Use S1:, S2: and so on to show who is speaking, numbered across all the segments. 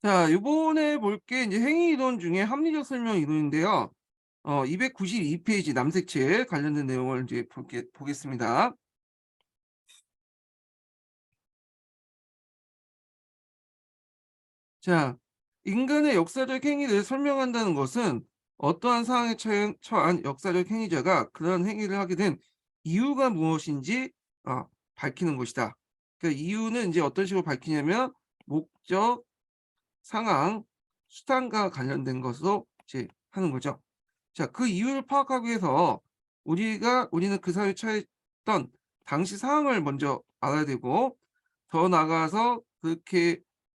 S1: 자, 요번에 볼 게 이제 행위 이론 중에 합리적 설명 이론인데요. 292 페이지 남색체 관련된 내용을 이제 보겠습니다. 자, 인간의 역사적 행위를 설명한다는 것은 어떠한 상황에 처한 역사적 행위자가 그런 행위를 하게 된 이유가 무엇인지 밝히는 것이다. 그러니까 이유는 이제 어떤 식으로 밝히냐면 목적, 상황, 수단과 관련된 것으로 이제 하는 거죠. 자, 그 이유를 파악하기 위해서 우리는 그 사회에 처했던 당시 상황을 먼저 알아야 되고, 더 나아가서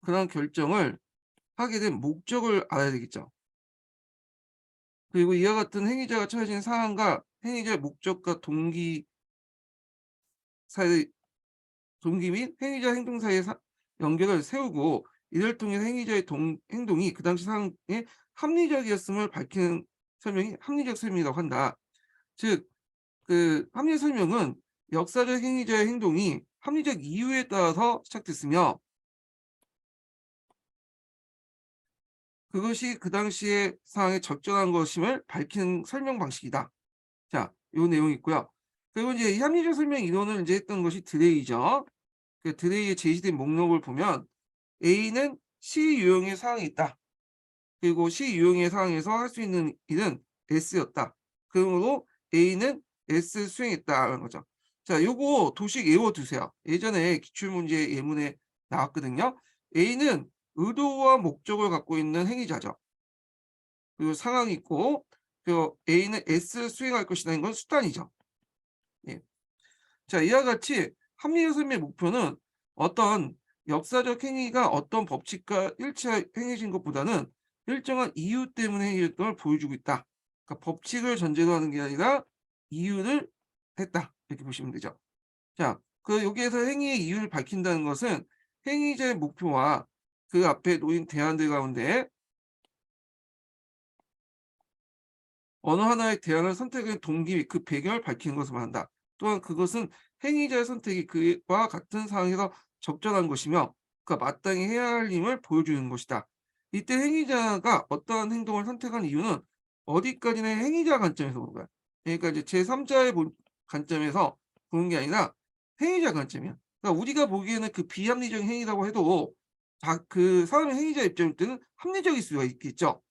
S1: 그런 결정을 하게 된 목적을 알아야 되겠죠. 그리고 이와 같은 행위자가 처해진 상황과 행위자의 목적과 사이 동기 및 행위자 행동 사이의 연결을 세우고, 이를 통해 행위자의 행동이 그 당시 상황에 합리적이었음을 밝히는 설명이 합리적 설명이라고 한다. 즉, 그 합리적 설명은 역사적 행위자의 행동이 합리적 이유에 따라서 시작됐으며, 그것이 그 당시의 상황에 적절한 것임을 밝히는 설명 방식이다. 자, 요 내용이 있고요. 그리고 이제 이 합리적 설명 이론을 이제 했던 것이 드레이죠. 그 드레이의 제시된 목록을 보면 A는 C 유형의 사항이 있다. 그리고 C 유형의 상황에서 할 수 있는 일은 S였다. 그러므로 A는 S 수행했다라는 거죠. 자, 요거 도식 외워두세요. 예전에 기출문제 예문에 나왔거든요. A는 의도와 목적을 갖고 있는 행위자죠. 그리고 상황이 있고, 그 A는 S를 수행할 것이라는 건 수단이죠. 예. 자, 이와 같이 합리적 설명의 목표는 어떤 역사적 행위가 어떤 법칙과 행해진 것보다는 일정한 이유 때문에 행해졌던 걸 보여주고 있다. 그러니까 법칙을 전제로 하는 게 아니라 이유를 했다. 이렇게 보시면 되죠. 자, 여기에서 행위의 이유를 밝힌다는 것은 행위자의 목표와 그 앞에 놓인 대안들 가운데 어느 하나의 대안을 선택의 동기 및 그 배경을 밝히는 것을 말한다. 또한 그것은 행위자의 선택이 그와 같은 상황에서 적절한 것이며 그가 마땅히 해야 할 임을 보여주는 것이다. 이때 행위자가 어떠한 행동을 선택한 이유는 어디까지나 행위자 관점에서 보는 거야. 그러니까 이제 제3자의 관점에서 보는 게 아니라 행위자 관점이야. 그러니까 우리가 보기에는 그 비합리적인 행위라고 해도 그 사람의 행위자 입장일 때는 합리적일 수가 있겠죠.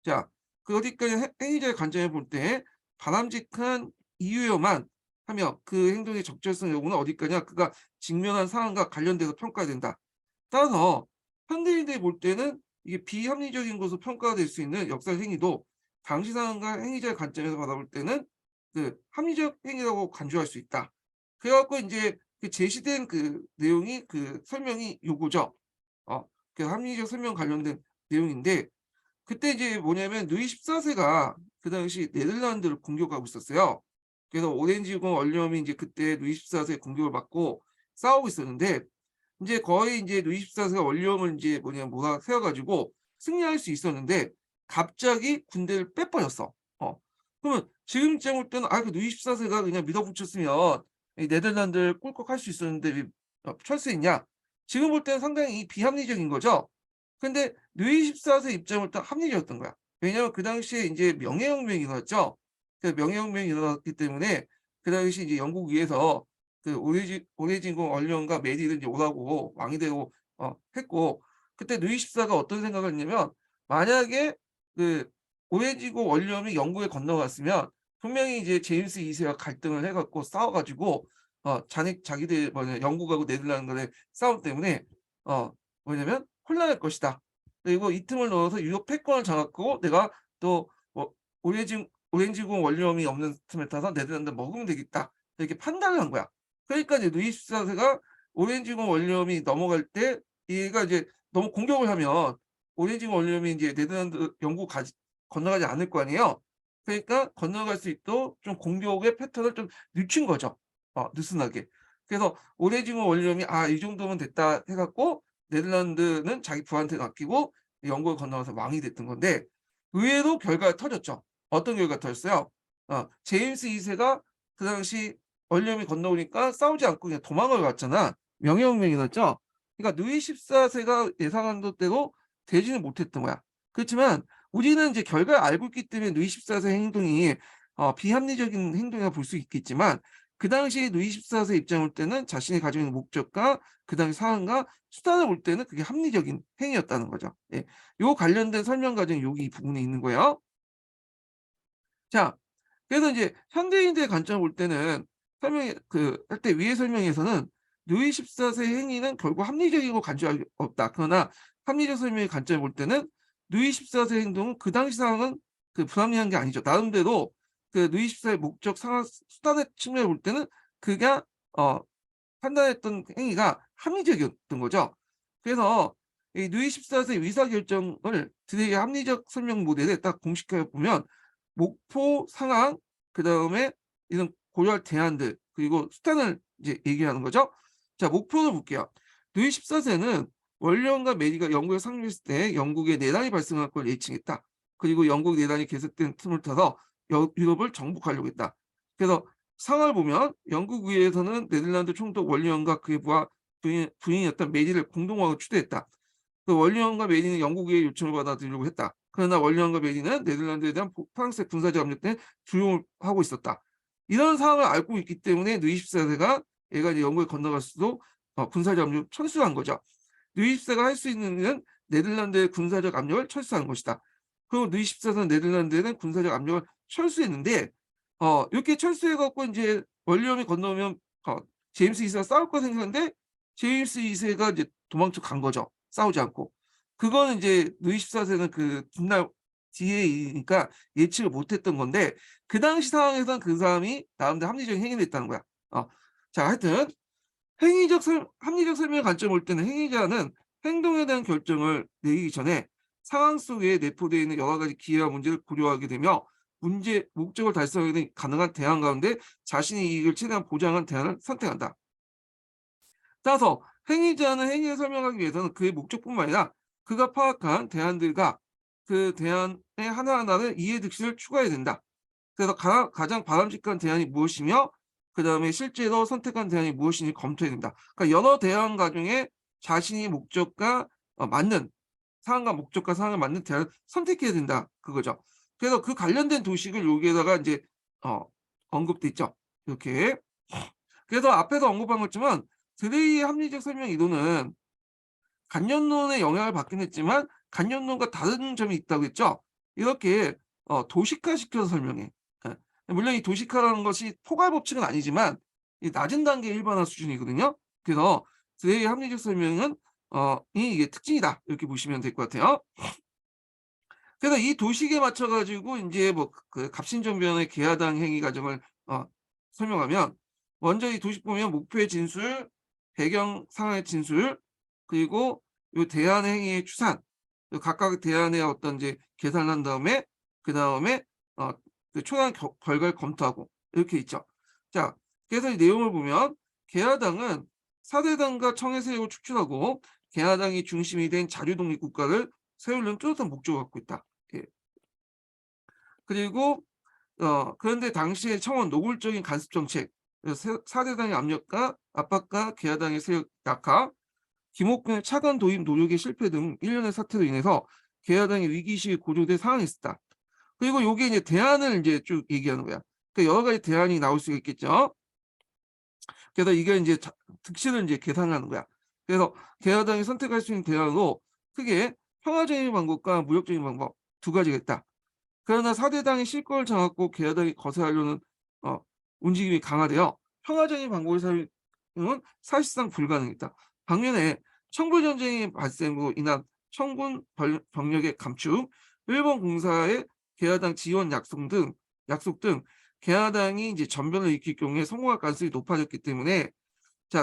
S1: 자, 그 어디까지 행위자의 관점에 볼 때 바람직한 이유여만 하며 그 행동의 적절성 여부는 어디까지나 그가 직면한 상황과 관련돼서 평가해야 된다. 따라서 현대인들이 볼 때는 이게 비합리적인 것으로 평가가 될 수 있는 역사 행위도 당시 상황과 행위자의 관점에서 바라볼 때는 그 합리적 행위라고 간주할 수 있다. 그래 갖고 인제 그 제시된 그 내용이 그 설명이 요거죠. 어 그 합리적 설명 관련된 내용인데, 그때 이제 뭐냐면 루이 14 세가 그 당시 네덜란드를 공격하고 있었어요. 그래서 오렌지공 얼령이 이제 그때 루이 14세 공격을 받고 싸우고 있었는데, 인제 거의 인제 루이 14 세가 원령을 인제 몰아세워 가지고 승리할 수 있었는데 갑자기 군대를 빼버렸어. 그러면 지금 입장 볼 때는 '아, 그 루이 14 세가 그냥 밀어붙였으면 이 네덜란드를 꿀꺽할 수 있었는데 왜 철수했냐?' 지금 볼 때는 상당히 비합리적인 거죠. 근데 루이 14세 입장은 또 합리적이었던 거야. 왜냐하면 그 당시에 인제 명예혁명이 일어났죠. 그 명예혁명이 일어났기 때문에 그 당시 이제 영국 위에서 그 오레진공 얼령과 메리를 이제 오라고 왕이 되고 했고, 그때 루이 14가 어떤 생각을 했냐면 만약에 그 오레지공 얼령이 영국에 건너갔으면 분명히 이제 제임스 2 세와 갈등을 해 갖고 싸워 가지고 자기들 영국하고 네덜란드 간의 싸움 때문에 어 혼란할 것이다. 그리고 이 틈을 넣어서 유럽 패권을 장악하고 내가 또 오렌지공 원룸이 없는 틈을 타서 네덜란드를 먹으면 되겠다. 이렇게 판단을 한 거야. 그러니까 이제 루이 14 세가 오렌지공 원룸이 넘어갈 때 얘가 이제 너무 공격을 하면 오렌지공 원룸이 이제 네덜란드 영국 건너가지 않을 거 아니에요. 그러니까 건너갈 수 있도록 좀 공격의 패턴을 좀 늦춘 거죠. 느슨하게. 그래서 오렌지공 원룸이 '아, 이 정도면 됐다.' 해 갖고 네덜란드는 자기 부하한테 맡기고 영국을 건너가서 왕이 됐던 건데, 의외로 결과가 터졌죠. 어떤 결과가 터졌어요? 제임스 2 세가 그 당시 얼령이 건너오니까 싸우지 않고 그냥 도망을 갔잖아. 명예혁명이 일어났죠. 그러니까 루이 14 세가 예상한 대로 되지는 못했던 거야. 그렇지만 우리는 이제 결과를 알고 있기 때문에 루이 14세 행동이 비합리적인 행동이라 볼 수 있겠지만 그 당시 루이 14세 입장을 볼 때는 자신이 가지고 있는 목적과 그 당시 상황과 수단을 볼 때는 그게 합리적인 행위였다는 거죠. 예. 요 관련된 설명 과정이 여기 이 부분에 있는 거예요. 자, 그래서 이제 현대인들의 관점을 볼 때는 설명이 할 때 위의 설명에서는 루이 14세 행위는 결국 합리적이고 간주할 수 없다. 그러나 합리적 설명의 관점을 볼 때는 루이 14세 행동은 그 당시 상황은 불합리한 게 아니죠. 나름대로 루이 14의 목적, 상황, 수단의 측면을 볼 때는 그가 어 판단했던 행위가 합리적이었던 거죠. 그래서 이 루이 14세 의사결정을 드레이의 합리적 설명 모델에 딱 공식화해 보면 목표, 상황, 그다음에 이런 고려할 대안들 그리고 수단을 이제 얘기하는 거죠. 자, 목표를 볼게요. 루이 14세는 원리원과 메리가 영국에 상륙했을 때 영국에 내란이 발생할 걸 예측했다. 그리고 영국 내란이 계속된 틈을 타서 유럽을 정복하려고 했다. 그래서 상황을 보면 영국 의회에서는 네덜란드 총독 월리언과 그의 부인이었던 메리를 공동으로 추대했다. 그 월리언과 메리는 영국 의회 요청을 받아들이려고 했다. 그러나 월리언과 메리는 네덜란드에 대한 프랑스의 군사적 압력 때문에 두려움을 하고 있었다. 이런 상황을 알고 있기 때문에 루이 14세가 얘가 이제 영국에 건너갈 수도 군사적 압력을 철수한 거죠. 루이 14세가 할 수 있는 일은 네덜란드의 군사적 압력을 철수하는 것이다. 그리고 루이 14세는 네덜란드에는 군사적 압력을 철수했는데 이렇게 철수해갖고 이제 원리엄이 건너오면 제임스 2세가 싸울 거 생각했는데 제임스 2세가 이제 도망쳐 간 거죠. 싸우지 않고. 그거는 이제 루이 14세는 훗날 뒤에 일이니까 예측을 못했던 건데 그 당시 상황에서는 그 사람이 나름대로 합리적인 행위를 했다는 거야. 자, 하여튼 합리적 설명의 관점을 볼 때는 행위자는 행동에 대한 결정을 내리기 전에 상황 속에 내포되어 있는 여러 가지 기회와 문제를 고려하게 되며 목적을 달성하게 된 가능한 대안 가운데 자신의 이익을 최대한 보장한 대안을 선택한다. 따라서 행위자는 행위를 설명하기 위해서는 그의 목적뿐만 아니라 그가 파악한 대안들과 그 대안의 하나하나를 이해 득실을 추가해야 된다. 그래서 가장 바람직한 대안이 무엇이며 그 다음에 실제로 선택한 대안이 무엇인지 검토해야 된다. 그러니까 여러 대안 가중에 자신이 목적과 맞는 상황과 목적과 상황에 맞는 대안을 선택해야 된다. 그거죠. 그래서 그 관련된 도식을 여기에다가 이제 언급돼 있죠. 이렇게. 그래서 앞에서 언급한 것처럼 드레이의 합리적 설명 이론은 간접론의 영향을 받긴 했지만 간접론과 다른 점이 있다고 했죠. 이렇게 도식화시켜서 설명해. 예. 물론 이 도식화라는 것이 포괄 법칙은 아니지만 이 낮은 단계 일반화 수준이거든요. 그래서 드레이의 합리적 설명은 이게 특징이다. 이렇게 보시면 될 것 같아요. 그래서 이 도식에 맞춰 가지고 인제 갑신정변의 계하당 행위 과정을 설명하면 먼저 이 도식 보면 목표의 진술, 배경 상황의 진술, 그리고 요 대안 행위의 추산, 각각 대안의 어떤 이제 계산을 한 다음에 그다음에 초안 결과를 검토하고 이렇게 있죠. 자, 그래서 이 내용을 보면 계하당은 사대당과 청해 세력을 축출하고 계하당이 중심이 된 자주독립 국가를 세우려는 뚜렷한 목적을 갖고 있다. 예. 그리고 그런데 당시에 청은 노골적인 간섭 정책, 사대당의 압력과 압박과 계하당의 세력 약화, 김옥균의 차관 도입 노력의 실패 등 일련의 사태로 인해서 계하당의 위기의식이 고조될 상황이 있었다. 그리고 요게 이제 대안을 이제 쭉 얘기하는 거야. 그러니까 여러 가지 대안이 나올 수가 있겠죠. 그래서 이게 이제 득실을 이제 계산하는 거야. 그래서 계하당이 선택할 수 있는 대안으로 크게 평화적인 방법과 무력적인 방법 두 가지가 있다. 그러나 사대당이 실권을 장악고 계하당이 거세하려는 움직임이 강화되어 평화적인 방법을 사용은 사실상 불가능했다. 반면에 청불전쟁이 발생으로 인한 청군 병력의 감축, 일본 공사의 계하당 지원 약속 등 계하당이 이제 전변을 일으킬 경우에 성공할 가능성이 높아졌기 때문에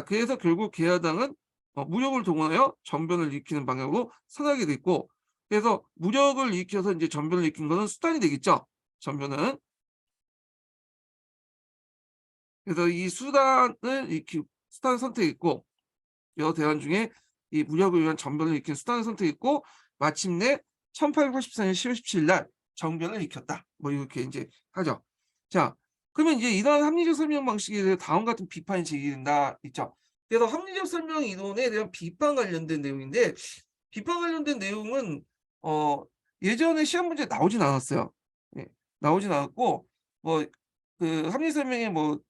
S1: 그래서 결국 계하당은 무력을 동원하여 전변을 일으키는 방향으로 선하게 됐고 그래서 무력을 일으켜서 이제 전변을 일으킨 것은 수단이 되겠죠. 전변은. 그래서 이 수단을 수단을 선택했고 여러 대안 중에 이 무력을 위한 전변을 일으킨 수단을 선택했고 마침내 1884년 10월 17일 날 정변을 일으켰다. 뭐 이렇게 이제 하죠. 자, 그러면 이제 이러한 합리적 설명 방식에 대해 다음 같은 비판이 제기된다 있죠. 그래서 합리적 설명 이론에 대한 비판 관련된 내용인데 비판 관련된 내용은 어 예전에 시험 문제에 나오진 않았어요. 예. 나오진 않았고 뭐 그 합리 설명에 뭐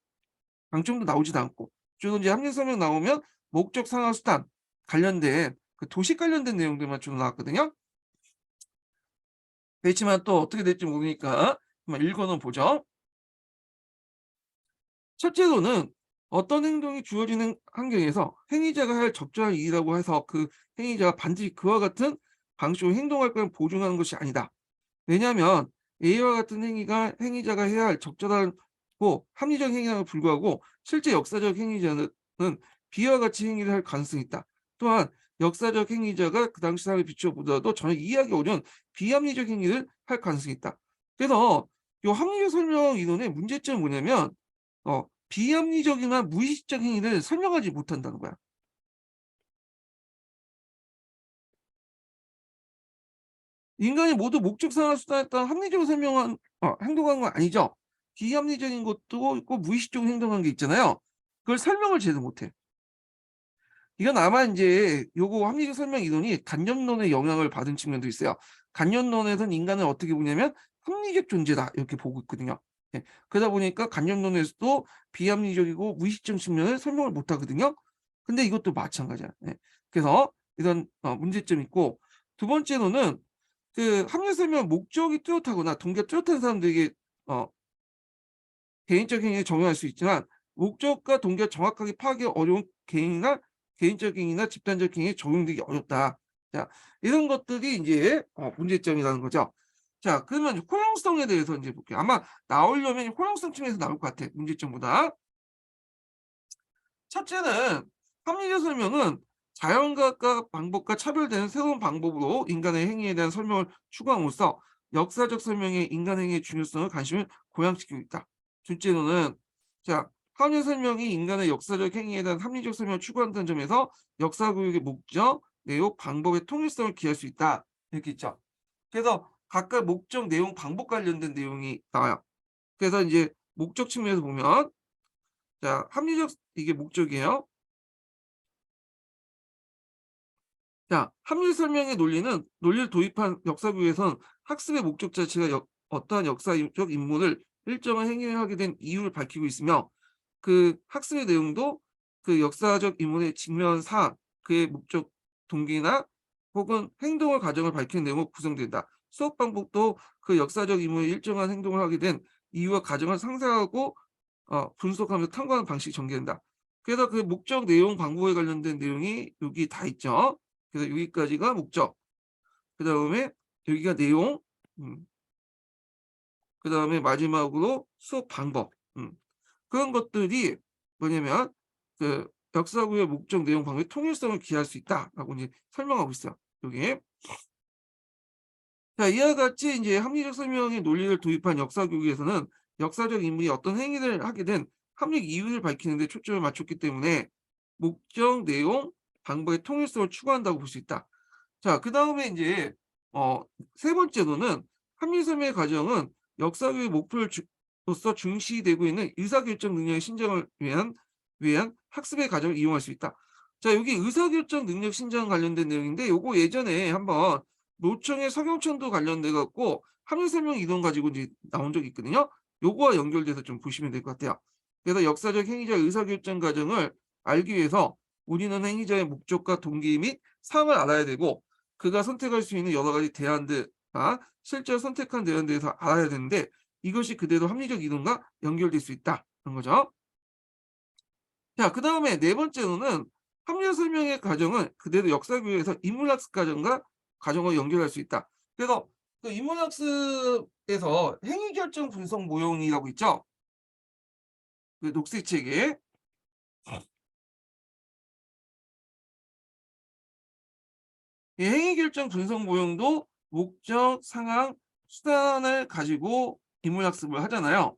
S1: 방점도 나오지도 않고 주로 이제 합리 설명 나오면 목적, 상하, 수단 관련된 그 도식 관련된 내용들만 주로 나왔거든요. 그렇지만 또 어떻게 될지 모르니까 한번 읽어 놓 보죠. 첫째로는 어떤 행동이 주어지는 환경에서 행위자가 할 적절한 일이라고 해서 그 행위자가 반드시 그와 같은 방식으로 행동할 걸 보증하는 것이 아니다. 왜냐하면 A와 같은 행위가 행위자가 해야 할 적절하고 합리적 행위에도 불구하고 실제 역사적 행위자는 B와 같이 행위를 할 가능성이 있다. 또한 역사적 행위자가 그 당시 상황에 비추어 보더라도 전혀 이해하기 어려운 비합리적 행위를 할 가능성이 있다. 그래서 이 합리적 설명 이론의 문제점은 뭐냐면 비합리적이나 무의식적 행위를 설명하지 못한다는 거야. 인간이 모두 목적상을 수단에 따라 합리적으로 설명한 행동한 건 아니죠. 비합리적인 것도 있고 무의식적으로 행동한 게 있잖아요. 그걸 설명을 제대로 못 해. 이건 아마 인제 요거 합리적 설명 이론이 간접론의 영향을 받은 측면도 있어요. 간접론에서는 인간을 어떻게 보냐면 '합리적 존재다.' 이렇게 보고 있거든요. 예. 그러다 보니까 간접론에서도 비합리적이고 무의식적 측면을 설명을 못 하거든요. 근데 이것도 마찬가지야. 예. 그래서 이런 문제점이 있고 두 번째로는 그 합리적 설명 목적이 뚜렷하거나 동기가 뚜렷한 사람들에게 어 개인적 행위에 적용할 수 있지만 목적과 동기가 정확하게 파악이 어려운 개인이나 개인적 행위나 집단적 행위에 적용되기 어렵다. 자, 이런 것들이 인제 문제점이라는 거죠. 자, 그러면 이제 호용성에 대해서 인제 볼게요. 아마 나오려면 호용성 측면에서 나올 것 같아, 문제점보다. 첫째는 합리적 설명은 자연과학과 방법과 차별되는 새로운 방법으로 인간의 행위에 대한 설명을 추구함으로써 역사적 설명의 인간 행위의 중요성을 관심을 고양시키고 있다. 둘째로는 자 합리 설명이 인간의 역사적 행위에 대한 합리적 설명을 추구한다는 점에서 역사 교육의 목적, 내용, 방법의 통일성을 기할 수 있다. 이렇게 있죠. 그래서 각각 목적, 내용, 방법 관련된 내용이 나와요. 그래서 이제 목적 측면에서 보면 자 합리적 이게 목적이에요. 자, 합리 설명의 논리는 논리를 도입한 역사교에선 학습의 목적 자체가 어떠한 역사적 인물을 일정한 행위를 하게 된 이유를 밝히고 있으며 그 학습의 내용도 그 역사적 인물의 직면 사안, 그의 목적 동기나 혹은 행동의 과정을 밝히는 내용으로 구성된다. 수업 방법도 그 역사적 인물이 일정한 행동을 하게 된 이유와 과정을 상세하고 분석하면서 탐구하는 방식이 전개된다. 그래서 그 목적, 내용, 방법에 관련된 내용이 여기 다 있죠. 그래서 여기까지가 목적. 그다음에 여기가 내용, 음, 그다음에 마지막으로 수업 방법. 그런 것들이 뭐냐면 그 역사구의 목적, 내용, 방법의 통일성을 기할 수 있다라고 이제 설명하고 있어요. 여기. 자, 이와 같이 이제 합리적 설명의 논리를 도입한 역사 교육에서는 역사적 인물이 어떤 행위를 하게 된 합리적 이유를 밝히는 데 초점을 맞췄기 때문에 목적, 내용, 방법의 통일성을 추구한다고 볼 수 있다. 자, 그다음에 인제 어 세 번째로는 합리 설명의 과정은 역사 교육의 목표를 로서 중시되고 있는 의사결정 능력의 신장을 위한 학습의 과정을 이용할 수 있다. 자, 여기 의사결정 능력 신장 관련된 내용인데 요거 예전에 한번 노총의 석영천도 관련돼 갖고 합리 설명 이론 가지고 인제 나온 적이 있거든요. 요거와 연결돼서 좀 보시면 될 것 같아요. 그래서 역사적 행위자의 의사결정 과정을 알기 위해서 우리는 행위자의 목적과 동기 및 상황을 알아야 되고 그가 선택할 수 있는 여러 가지 대안들과 실제로 선택한 대안에 대해서 알아야 되는데 이것이 그대로 합리적 이론과 연결될 수 있다는 거죠. 자, 그다음에 네 번째로는 합리적 설명의 과정은 그대로 역사 교육에서 인문학습 과정과 연결할 수 있다. 그래서 그 인문학습에서 행위결정 분석 모형이라고 있죠. 그 녹색 책에 이 행위결정 분석 모형도 목적, 상황, 수단을 가지고 인문학습을 하잖아요.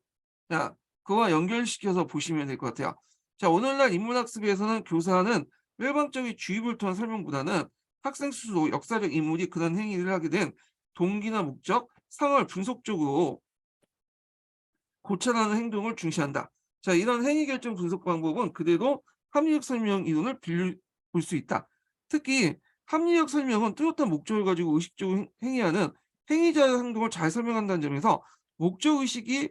S1: 자, 그거와 연결시켜서 보시면 될 것 같아요. 자, 오늘날 인문학습에서는 교사는 일방적인 주입을 통한 설명보다는 학생 스스로 역사적 인물이 그런 행위를 하게 된 동기나 목적, 상황을 분석적으로 고찰하는 행동을 중시한다. 자, 이런 행위결정 분석 방법은 그대로 합리적 설명 이론을 빌려 볼 수 있다. 특히 합리적 설명은 뚜렷한 목적을 가지고 의식적으로 행위하는 행위자의 행동을 잘 설명한다는 점에서 목적 의식이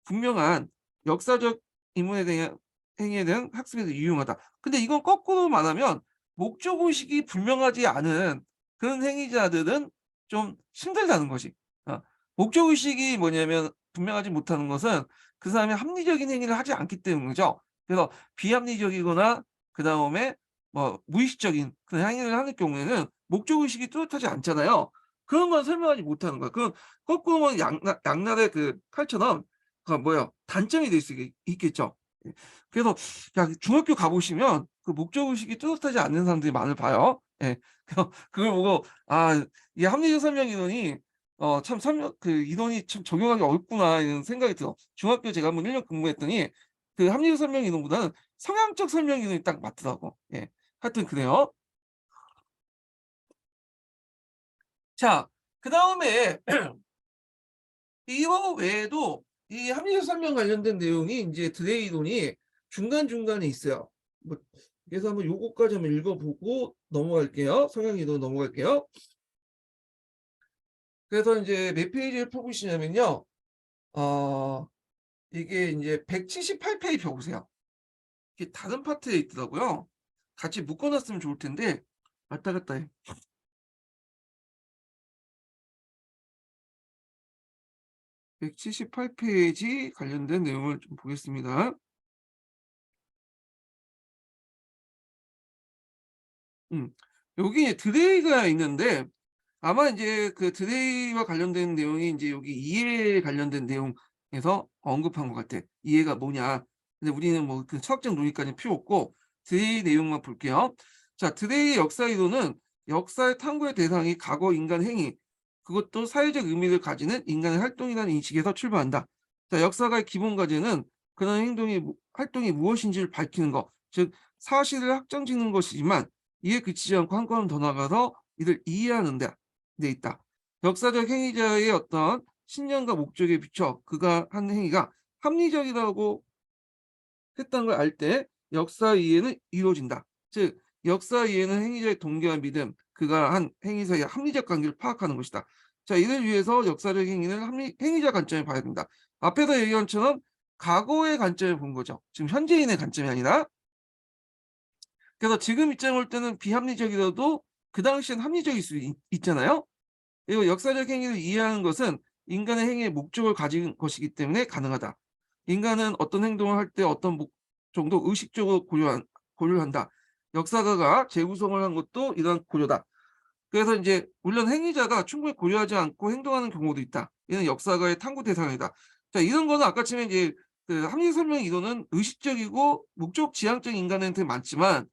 S1: 분명한 역사적 인문에 대한 행위에 대한 학습에서 유용하다. 근데 이건 거꾸로 말하면 목적 의식이 분명하지 않은 그런 행위자들은 좀 힘들다는 것이. 어 목적 의식이 뭐냐면 분명하지 못하는 것은 그 사람이 합리적인 행위를 하지 않기 때문이죠. 그래서 비합리적이거나 그다음에 뭐 무의식적인 그런 행위를 하는 경우에는 목적 의식이 뚜렷하지 않잖아요. 그런 건 설명하지 못하는 거야. 그건 거꾸로 보면 양날의 그 칼처럼 그 뭐야 단점이 될 수 있겠죠. 예. 그래서 야 중학교 가 보시면 그 목적 의식이 뚜렷하지 않는 사람들이 많을 봐요. 예. 그래서 그걸 보고 '아 이게 합리적 설명 이론이 참 설명 그 이론이 참 적용하기 어렵구나.' 이런 생각이 들어. 중학교 제가 한번 1년 근무했더니 그 합리적 설명 이론보다는 성향적 설명 이론이 딱 맞더라고. 예. 하여튼 그래요. 자 그다음에 이거 외에도 이 합리적 설명 관련된 내용이 인제 드레이론이 중간중간에 있어요. 뭐 그래서 한번 요거까지 한번 읽어 보고 넘어갈게요. 성향 이론 넘어갈게요. 그래서 인제 몇 페이지를 펴 보시냐면요. 어 이게 인제 178 페이지 펴 보세요. 이게 다른 파트에 있더라고요. 같이 묶어 놨으면 좋을 텐데 왔다 갔다 해. 178 페이지 관련된 내용을 좀 보겠습니다. 음. 여기 드레이가 있는데 아마 인제 그 드레이와 관련된 내용이 인제 여기 이해 관련된 내용에서 언급한 것 같아. 이해가 뭐냐. 근데 우리는 뭐 그 철학적 논의까지는 필요 없고 드레이 내용만 볼게요. 자 드레이의 역사 이론은 역사의 탐구의 대상이 과거 인간 행위, 그것도 사회적 의미를 가지는 인간의 활동이라는 인식에서 출발한다. 자 역사가의 기본 과제는 그런 행동이 활동이 무엇인지를 밝히는 것, 즉 사실을 확정짓는 것이지만 이에 그치지 않고 한 걸음 더 나아가서 이를 이해하는 데 있다. 역사적 행위자의 어떤 신념과 목적에 비춰 그가 한 행위가 합리적이라고 했다는 걸 알 때 역사 이해는 이루어진다. 즉 역사 이해는 행위자의 동기와 믿음, 그가 한 행위 사이의 합리적 관계를 파악하는 것이다. 자 이를 위해서 역사적 행위는 행위자 관점에 봐야 된다. 앞에서 얘기한 것처럼 과거의 관점을 본 거죠. 지금 현재인의 관점이 아니라. 그래서 지금 입장에 볼 때는 비합리적이라도 그 당시엔 합리적일 수 있잖아요. 그리고 역사적 행위를 이해하는 것은 인간의 행위의 목적을 가진 것이기 때문에 가능하다. 인간은 어떤 행동을 할 때 어떤 정도 의식적으로 고려를 한다. 역사가가 재구성을 한 것도 이러한 고려다. 그래서 인제 물론 행위자가 충분히 고려하지 않고 행동하는 경우도 있다. 이는 역사가의 탐구 대상이다. 자 이런 거는 아까처럼 이제 그 합리 설명 이론은 의식적이고 목적 지향적인 인간한테 많지만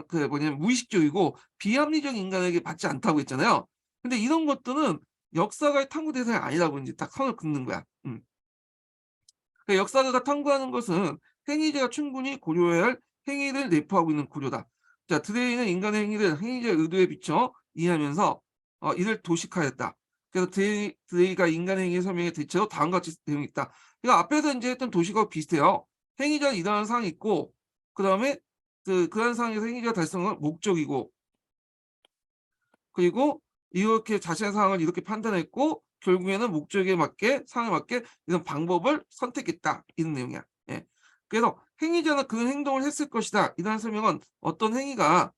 S1: 그 뭐냐면 무의식적이고 비합리적 인간에게 받지 않다고 했잖아요. 근데 이런 것들은 역사가의 탐구 대상이 아니라고 인제 딱 선을 긋는 거야. 음. 그 역사가가 탐구하는 것은 행위자가 충분히 고려해야 할 행위를 내포하고 있는 구조다. 자 드레이는 인간의 행위를 행위자의 의도에 비춰 이해하면서 이를 도식하였다. 그래서 드레이가 인간의 행위의 설명에 대체로 다음과 같이 내용이 있다. 그러니까 앞에서 인제 했던 도식하고 비슷해요. 행위자는 이러한 사항이 있고 그다음에 그러한 상황에서 행위자가 달성한 목적이고 그리고 이렇게 자신의 상황을 이렇게 판단했고 결국에는 목적에 맞게 상황에 맞게 이런 방법을 선택했다. 이런 내용이야. 예. 그래서 행위자는 그런 행동을 했을 것이다. 이러한 설명은 어떤 행위가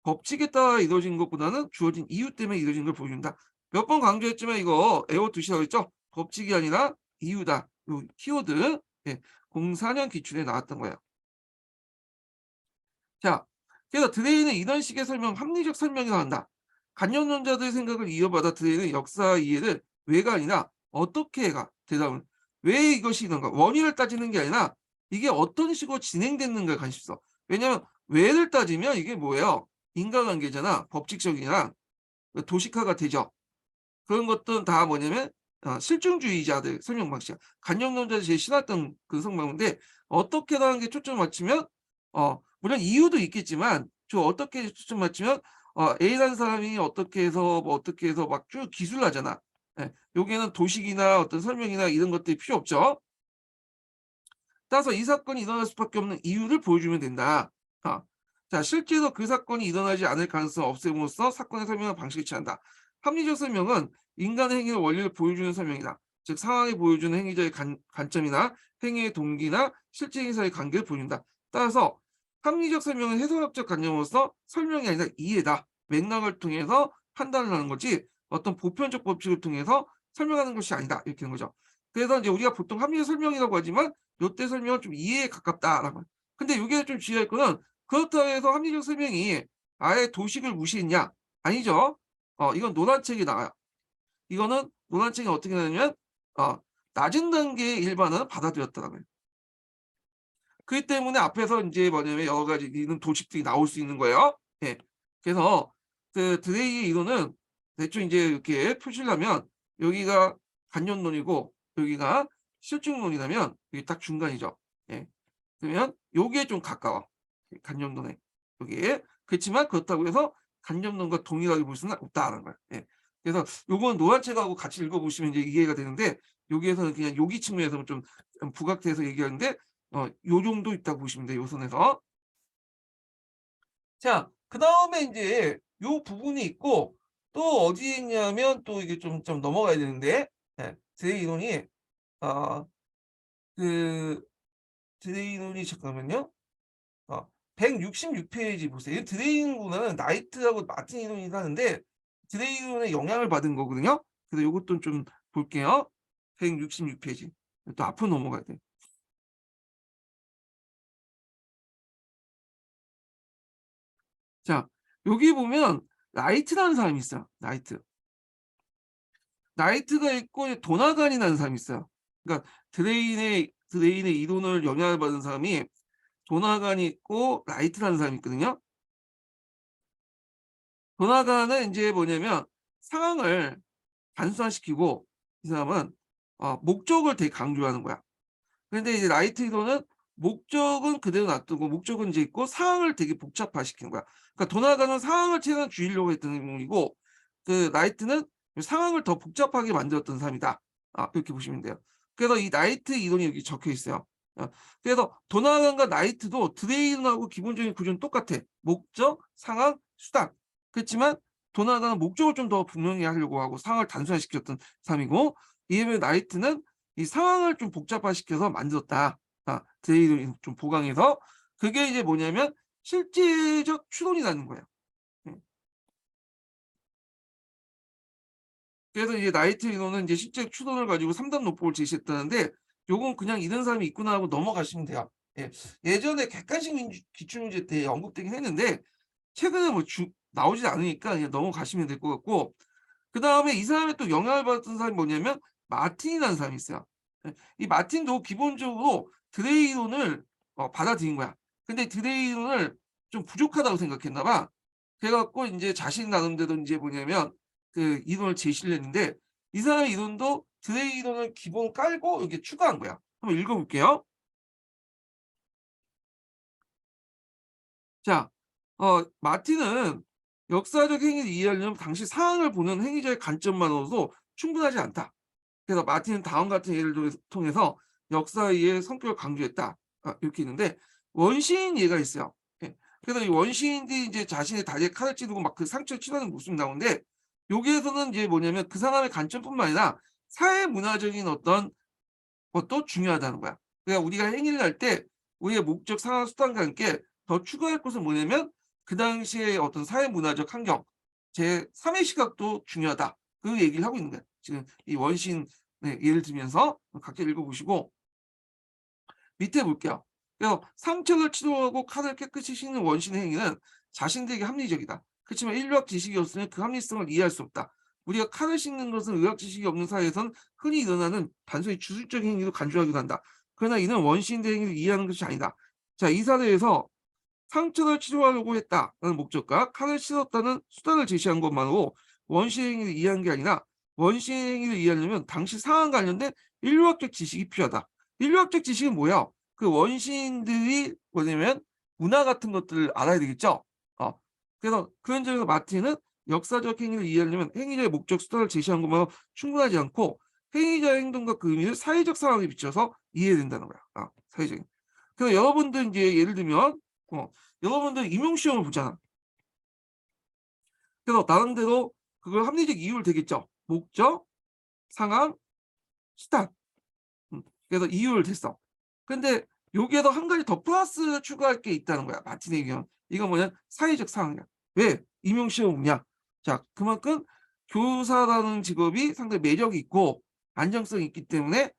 S1: 법칙에 따라 이루어진 것보다는 주어진 이유 때문에 이루어진 걸 보여준다. 몇 번 강조했지만 이거 외워두시라고 했죠. 법칙이 아니라 이유다. 요 키워드. 예. 04년 기출에 나왔던 거예요. 자, 그래서 드레이는 이런 식의 설명, 합리적 설명이 나온다. 관념론자들의 생각을 이어받아 드레이는 역사 이해를 왜가 아니라 어떻게 해가 대답은 왜 이것이 이런가 원인을 따지는 게 아니라 이게 어떤 식으로 진행됐는가에 관심 써. 왜냐하면 왜를 따지면 이게 뭐예요? 인과관계잖아. 법칙적이나 도식화가 되죠. 그런 것들은 다 뭐냐면 실증주의자들 설명 방식이야. 관념론자들이 제일 싫어했던 그 설명인데 어떻게라는 게 초점을 맞추면 물론 이유도 있겠지만 좀 어떻게 초점 맞추면 A라는 사람이 어떻게 해서 뭐 어떻게 해서 막 쭉 기술하잖아. 예. 여기에는 도식이나 어떤 설명이나 이런 것들이 필요 없죠. 따라서 이 사건이 일어날 수밖에 없는 이유를 보여주면 된다. 아. 자, 실제로 그 사건이 일어나지 않을 가능성을 없앰으로써 사건의 설명을 방식을 취한다. 합리적 설명은 인간의 행위의 원리를 보여주는 설명이다. 즉 상황이 보여주는 행위자의 관점이나 행위의 동기나 실제 행위사의 관계를 보여준다. 따라서 합리적 설명은 해석학적 관념으로서 설명이 아니라 이해다. 맥락을 통해서 판단을 하는 거지 어떤 보편적 법칙을 통해서 설명하는 것이 아니다. 이렇게 하는 거죠. 그래서 이제 우리가 보통 합리적 설명이라고 하지만 요때 설명은 좀 이해에 가깝다라고. 근데 이게 좀 주의할 거는 그렇다고 해서 합리적 설명이 아예 도식을 무시했냐? 아니죠. 이건 논란책이 나와요. 이거는 논란책이 어떻게 나냐면 어 낮은 단계의 일반은 받아들였더라고요. 그렇기 때문에 앞에서 인제 뭐냐면 여러 가지 이런 도식들이 나올 수 있는 거예요. 예. 그래서 그 드레이의 이론은 대충 인제 이렇게 표시를 하면 여기가 관념론이고 여기가 실증론이라면 여기 딱 중간이죠. 예. 그러면 요게 좀 가까워. 관념론에. 요게. 그렇지만 그렇다고 해서 관념론과 동일하게 볼 수는 없다라는 거예요. 예. 그래서 요건 노란책하고 같이 읽어 보시면 이제 이해가 되는데 여기에서는 그냥 요기 측면에서 좀 부각돼서 얘기하는데 요 정도 있다고 보시면 돼요, 요 선에서. 자, 그다음에 인제 요 부분이 있고 또 어디에 있냐면 또 이게 좀 넘어가야 되는데 예. 드레이 이론이 어 그 드레이 이론이 잠깐만요. 166 페이지 보세요. 이 드레이 이론보다는 나이트하고 마틴 이론이 다른데 드레이 이론의 영향을 받은 거거든요. 그래서 요것도 좀 볼게요. 166 페이지. 또 앞으로 넘어가야 돼. 자, 여기 보면 라이트라는 사람이 있어요. 라이트. 라이트가 있고 이제 도나간이라는 사람이 있어요. 그러니까 드레인의 이론을 영향을 받은 사람이 도나간이 있고 라이트라는 사람이 있거든요. 도나간은 인제 뭐냐면 상황을 단순화시키고 이 사람은 목적을 되게 강조하는 거야. 근데 이제 라이트 이론은 목적은 그대로 놔두고 목적은 이제 있고 상황을 되게 복잡화시키는 거야. 그러니까 도나간은 상황을 최대한 줄이려고 했던 인물이고 그 라이트는 상황을 더 복잡하게 만들었던 사람이다. 이렇게 보시면 돼요. 그래서 이 라이트 이론이 여기 적혀 있어요. 어 그래서 도나간과 라이트도 드레이론하고 기본적인 구조는 똑같아. 목적, 상황, 수단. 그렇지만 도나간은 목적을 좀 더 분명히 하려고 하고 상황을 단순화시켰던 사람이고 이에 비해 라이트는 이 상황을 좀 복잡화시켜서 만들었다. 드레이를 좀 보강해서 그게 이제 뭐냐면 실제적 추론이라는 거예요. 음. 그래서 이제 나이트 이론은 이제 실제 추론을 가지고 3단 논법을 제시했다는데 요건 그냥 이런 사람이 있구나 하고 넘어가시면 돼요. 예. 예전에 객관식 기출문제 때 언급되긴 했는데 최근에 뭐 나오지 않으니까 그냥 넘어가시면 될 것 같고 그다음에 이 사람의 또 영향을 받았던 사람이 뭐냐면 마틴이라는 사람이 있어요. 예. 이 마틴도 기본적으로 드레이 이론을 받아들인 거야. 근데 드레이 이론을 좀 부족하다고 생각했나 봐. 그래 갖고 인제 자신 나름대로 인제 뭐냐면 그 이론을 제시를 했는데 이 사람의 이론도 드레이 이론을 기본 깔고 이렇게 추가한 거야. 한번 읽어 볼게요. 자, 마틴은 역사적 행위를 이해하려면 당시 상황을 보는 행위자의 관점만으로도 충분하지 않다. 그래서 마틴은 다음 같은 예를 통해서 역사의 성격을 강조했다. 이렇게 있는데 원시인 예가 있어요. 예. 그래서 이 원시인들이 이제 자신의 다리에 칼을 찌르고 막 그 상처를 치료하는 모습이 나오는데 여기에서는 이제 뭐냐면 그 사람의 관점뿐만 아니라 사회 문화적인 어떤 것도 중요하다는 거야. 그러니까 우리가 행위를 할 때 우리의 목적, 상황, 수단과 함께 더 추가할 것은 뭐냐면 그 당시의 어떤 사회 문화적 환경, 제 3의 시각도 중요하다. 그 얘기를 하고 있는 거야. 지금 이 원신 네, 예를 들면서 각자 읽어 보시고 밑에 볼게요. 그래서 상처를 치료하고 칼을 깨끗이 씻는 원신의 행위는 자신들에게 합리적이다. 그렇지만 인류학 지식이 없으면 그 합리성을 이해할 수 없다. 우리가 칼을 씻는 것은 의학 지식이 없는 사회에선 흔히 일어나는 단순히 주술적인 행위로 간주하기도 한다. 그러나 이는 원시인의 행위를 이해하는 것이 아니다. 자, 이 사례에서 상처를 치료하려고 했다는 목적과 칼을 씻었다는 수단을 제시한 것만으로 원시의 행위를 이해한 게 아니라 원시의 행위를 이해하려면 당시 상황과 관련된 인류학적 지식이 필요하다. 인류학적 지식은 뭐야? 그 원시인들이 뭐냐면 문화 같은 것들을 알아야 되겠죠. 어. 그래서 그런 점에서 마틴은 역사적 행위를 이해하려면 행위자의 목적 수단을 제시한 것만으로 충분하지 않고 행위자의 행동과 그 의미를 사회적 상황에 비춰서 이해해야 된다는 거야. 사회적인. 그래서 여러분들 이제 예를 들면 어 여러분들 임용 시험을 보잖아. 그래서 나름대로 그걸 합리적 이유를 대겠죠. 목적, 상황, 수단. 그래서 이유를 댔어. 근데 여기에도 한 가지 더 플러스 추가할 게 있다는 거야. 마틴의 의견. 이건 뭐냐? 사회적 상황이야. 왜? 임용 시험이냐? 자, 그만큼 교사라는 직업이 상당히 매력이 있고 안정성이 있기 때문에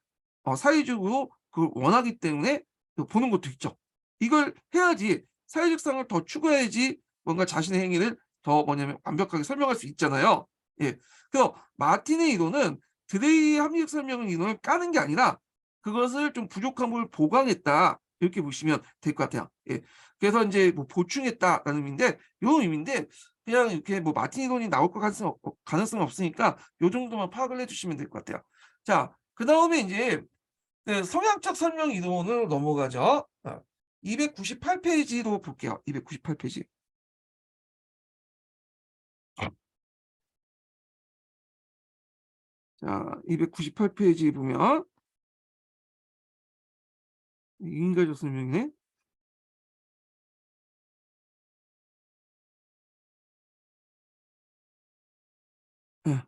S1: 사회적으로 그걸 원하기 때문에 보는 것도 있죠. 이걸 해야지 사회적 상을 더 추구해야지 뭔가 자신의 행위를 더 뭐냐면 완벽하게 설명할 수 있잖아요. 예. 그래서 마틴의 이론은 드레이의 합리적 설명 이론을 까는 게 아니라 그것을 좀 부족한 걸 보강했다. 이렇게 보시면 될 것 같아요. 예. 그래서 인제 뭐 보충했다라는 의미인데 요 의미인데 그냥 이렇게 뭐 마틴 이론이 나올 것 가능성은 없으니까 요 정도만 파악을 해 주시면 될 것 같아요. 자, 그다음에 인제 그 성향적 설명 이론으로 넘어가죠. 298 페이지로 볼게요. 298 페이지. 자, 298 페이지 보면 인과적 설명이네. 예.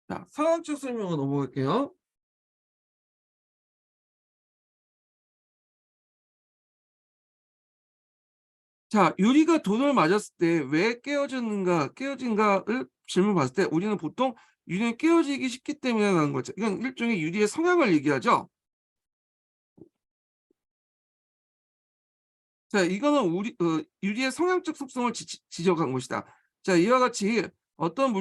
S1: 자, 성향적 설명으로 넘어갈게요. 자, 유리가 돌을 맞았을 때 왜 깨어진가를 질문 받을 때 우리는 보통 유리는 깨어지기 쉽기 때문이라는 거죠. 이건 일종의 유리의 성향을 얘기하죠. 자, 이거는 유리의 성향적 속성을 지적한 것이다. 자, 이와 같이 어떤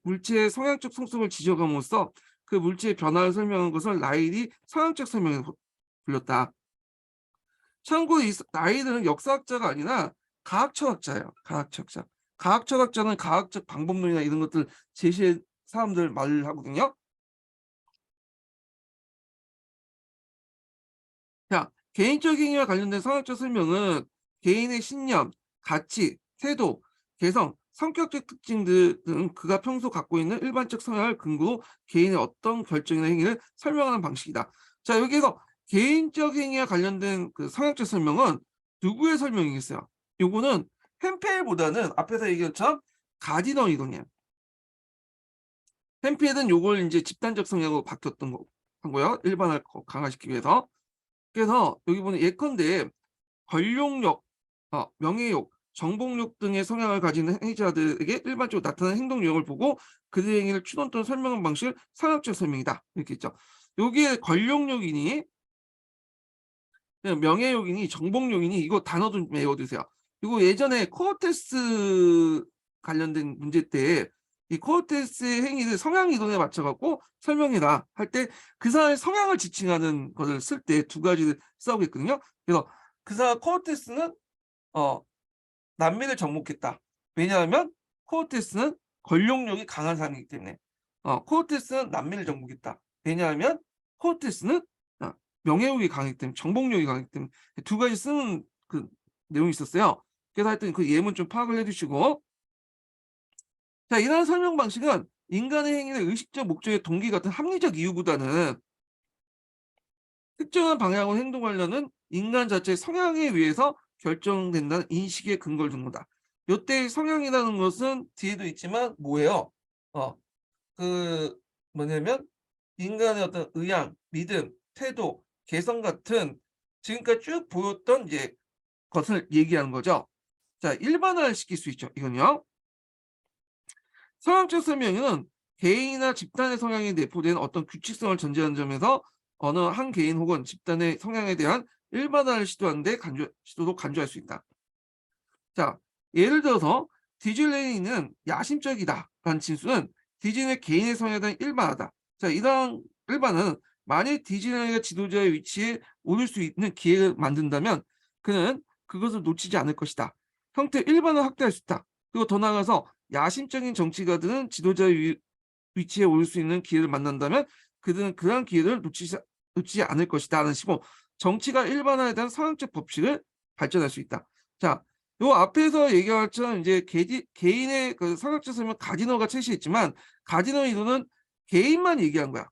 S1: 물체의 성향적 속성을 지적함으로써 그 물체의 변화를 설명한 것을 라일이 성향적 설명으로 불렸다. 참고로 이 라일은 역사학자가 아니라 과학철학자예요. 과학철학자. 과학철학자는 과학적 방법론이나 이런 것들 제시한 사람들 말을 하거든요. 자, 개인적 행위와 관련된 성향적 설명은 개인의 신념, 가치, 태도, 개성, 성격적 특징들 등 그가 평소 갖고 있는 일반적 성향을 근거로 개인의 어떤 결정이나 행위를 설명하는 방식이다. 자, 여기에서 개인적 행위와 관련된 그 성향적 설명은 누구의 설명이겠어요? 요거는 햄펠보다는 앞에서 얘기한 것처럼 가디너 이론이에요. 햄펠은 요걸 이제 집단적 성향으로 바뀌었던 거고요. 일반화 강화시키기 위해서. 그래서 여기 보면 예컨대 권력욕, 명예욕, 정복욕 등의 성향을 가진 행위자들에게 일반적으로 나타나는 행동 유형을 보고 그들의 행위를 추론 또는 설명한 방식을 성향적 설명이다. 이렇게 있죠. 여기에 권력욕이니 명예욕이니 정복욕이니 이거 단어 좀 외워두세요. 이거 예전에 코어테스 관련된 문제 때 이 코어테스의 행위를 성향 이론에 맞춰 갖고 설명해라 할 때 그 사람의 성향을 지칭하는 것을 쓸 때 두 가지를 써오겠거든요. 그래서 그 사람 코어테스는 어 남미를 정복했다. 왜냐하면 코어테스는 권력욕이 강한 사람이기 때문에. 코어테스는 남미를 정복했다. 왜냐하면 코어테스는 명예욕이 강하기 때문에, 정복욕이 강하기 때문에 두 가지 쓰는 그 내용이 있었어요. 그래서 하여튼 그 예문 좀 파악을 해주시고, 자, 이러한 설명 방식은 인간의 행위의 의식적 목적의 동기 같은 합리적 이유보다는 특정한 방향으로 행동하려는 인간 자체의 성향에 의해서 결정된다는 인식에 근거를 둔 거다. 요때 성향이라는 것은 뒤에도 있지만 뭐예요? 어, 그 뭐냐면 인간의 어떤 의향, 믿음, 태도, 개성 같은 지금까지 쭉 보였던 이제 것을 얘기하는 거죠. 자, 일반화를 시킬 수 있죠. 이건요. 성향적 설명은 개인이나 집단의 성향이 내포된 어떤 규칙성을 전제하는 점에서 어느 한 개인 혹은 집단의 성향에 대한 일반화를 시도도 간주할 수 있다. 자, 예를 들어서 디즈니는 야심적이다라는 진술은 디즈니의 개인의 성향에 대한 일반화다. 자, 이러한 일반은 만일 디즈니가 지도자의 위치에 오를 수 있는 기회를 만든다면 그는 그것을 놓치지 않을 것이다. 형태 일반을 확대할 수 있다. 그리고 더 나아가서 야심적인 정치가들은 지도자의 위치에 오를 수 있는 기회를 만난다면 그들은 그러한 기회를 놓치지 않을 것이다라는 식으로 정치가 일반화에 대한 성향적 법칙을 발전할 수 있다. 자, 요 앞에서 얘기한 것처럼 이제 개인의 그 성향적 설명 가디너가 제시했지만 가디너 이론은 개인만 얘기한 거야.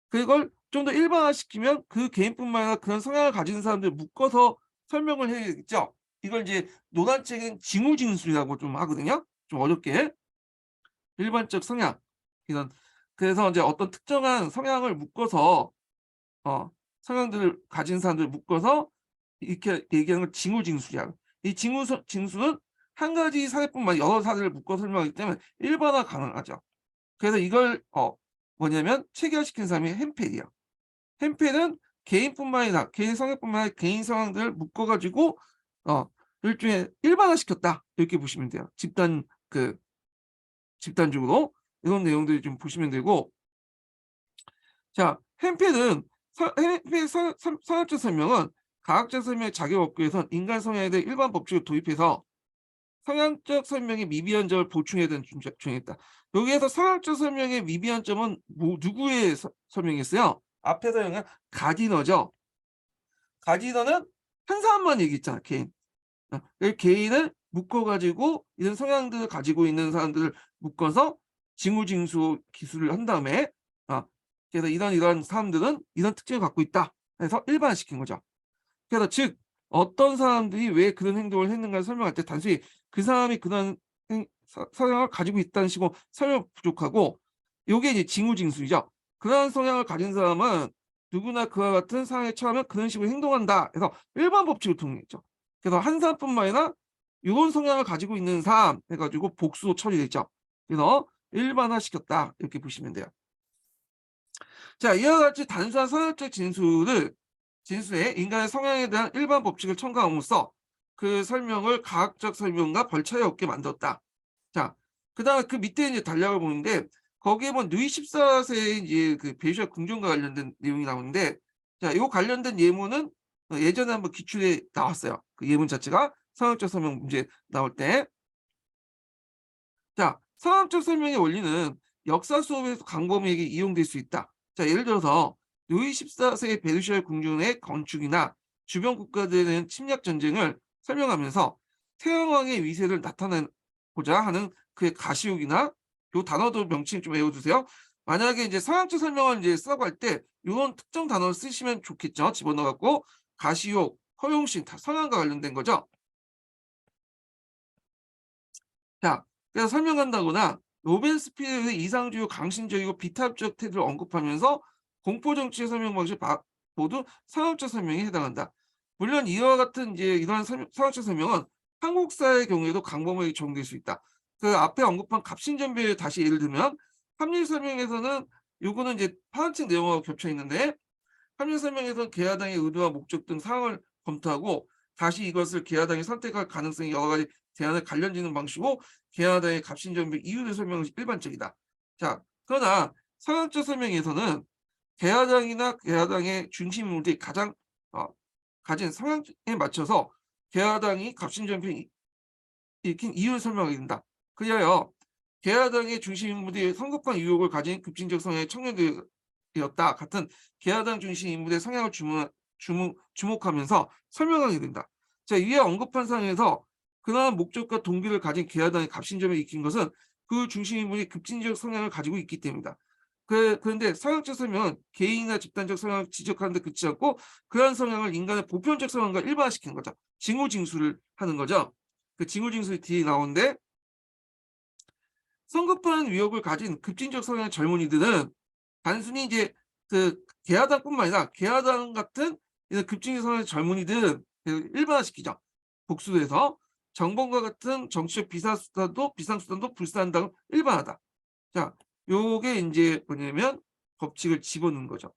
S1: 그걸 좀 더 일반화시키면 그 개인뿐만 아니라 그런 성향을 가진 사람들 묶어서 설명을 해야겠죠. 이걸 이제 논한책은 징후징술이라고 좀 하거든요. 좀 어렵게. 일반적 성향 이런 그래서 이제 어떤 특정한 성향을 묶어서 성향들을 가진 사람들을 묶어서 이렇게 얘기하는 걸 징후징수야. 이 징수는 한 가지 사례뿐만 아니라 여러 사례를 묶어 설명하기 때문에 일반화 가능하죠. 그래서 이걸 뭐냐면 체계화시킨 사람이 햄펠이에요. 햄펠은 개인뿐만 아니라 개인 성향뿐만 아니라 개인 상황들을 묶어 가지고 일종의 일반화시켰다. 이렇게 보시면 돼요. 집단적으로 이런 내용들을 좀 보시면 되고 자, 햄펠의 선합적 설명은 과학적 설명의 자격을 얻기 위해선 인간 성향에 대해 일반 법칙을 도입해서 성향적 설명의 미비한 점을 보충해야 되는 중요했다. 여기에서 성향적 설명의 미비한 점은 누구의 설명이었어요? 앞에서 영한 가디너죠. 가디너는 한 사람만 얘기했잖아, 개인. 그 개인을 묶어가지고 이런 성향들을 가지고 있는 사람들을 묶어서 징후징수 기술을 한 다음에 아, 그래서 이런 사람들은 이런 특징을 갖고 있다 해서 일반화시킨 거죠. 그래서 즉 어떤 사람들이 왜 그런 행동을 했는가를 설명할 때 단순히 그 사람이 그런 성향을 가지고 있다는 식으로 설명 부족하고 요게 이제 징후징수이죠. 그러한 성향을 가진 사람은 누구나 그와 같은 상황에 처하면 그런 식으로 행동한다 해서 일반 법칙을 통했죠. 그래서 한 사람뿐만 아니라 이런 성향을 가지고 있는 사람 해가지고 복수로 처리됐죠. 그래서 일반화시켰다 이렇게 보시면 돼요. 자, 이와 같이 단순한 성향적 진술에 인간의 성향에 대한 일반 법칙을 첨가함으로써 그 설명을 과학적 설명과 별 차이 없게 만들었다. 자, 그다음에 그 밑에 이제 단락을 보는데 거기에 보면 누이 14세의 이제 그 배우자 궁전과 관련된 내용이 나오는데 자, 요 관련된 예문은 예전에 한번 기출에 나왔어요. 그 예문 자체가 성향적 설명 문제 나올 때. 자, 성향적 설명의 원리는 역사 수업에서 강범위에게 이용될 수 있다. 자, 예를 들어서 루이 14세의 베르사유 궁전의 건축이나 주변 국가들에 대한 침략 전쟁을 설명하면서 태양왕의 위세를 나타내고자 하는 그의 가시욕이나 요 단어도 명칭 좀 외워두세요. 만약에 이제 성향적 설명을 이제 쓰라고 할 때 이런 특정 단어를 쓰시면 좋겠죠. 집어넣어갖고 가시욕, 허용신 다 성향과 관련된 거죠. 자, 그래서 설명한다거나 로벤스피어르의 이상주의 강신적이고 비탑적 태도를 언급하면서 공포정치의 설명 방식 모두 상업적 설명에 해당한다. 물론 이와 같은 이제 이러한 상업적 설명은 한국사의 경우에도 강범하게 적용될 수 있다. 그 앞에 언급한 갑신전배를 다시 예를 들면 합리 설명에서는 요거는 이제 파란책 내용하고 겹쳐 있는데 합리 설명에서는 개야당의 의도와 목적 등 사항을 검토하고 다시 이것을 개야당이 선택할 가능성이 여러 가지 대안을 관련짓는 방식으로 개야당의 갑신전배 이유를 설명은 일반적이다. 자, 그러나 성향적 설명에서는 개야당이나 개야당의 중심 인물들이 가장 가진 성향에 맞춰서 개야당이 갑신전배 일으킨 이유를 설명하게 된다. 그리하여 개야당의 중심 인물들이 성급한 유혹을 가진 급진적 성향의 청년들이었다. 같은 개야당 중심 인물의 성향을 주목하면서 설명하게 된다. 자, 위에 언급한 상황에서 그러한 목적과 동기를 가진 개야당의 갑신점을 익힌 것은 그 중심 인물이 급진적 성향을 가지고 있기 때문이다. 그런데 성향적 설명은 개인이나 집단적 성향을 지적하는 데 그치지 않고 그러한 성향을 인간의 보편적 성향과 일반화시키는 거죠. 징후징수를 하는 거죠. 그 징후징수의 뒤에 나오는데 성급한 위협을 가진 급진적 성향의 젊은이들은 단순히 이제 그 개야당뿐만 아니라 개야당 같은 이런 급진적 성향의 젊은이들은 일반화시키죠. 복수도 해서 정봉과 같은 정치적 비상수단도 불사한다고 일반화다. 자, 요게 이제 뭐냐면 법칙을 집어넣은 거죠.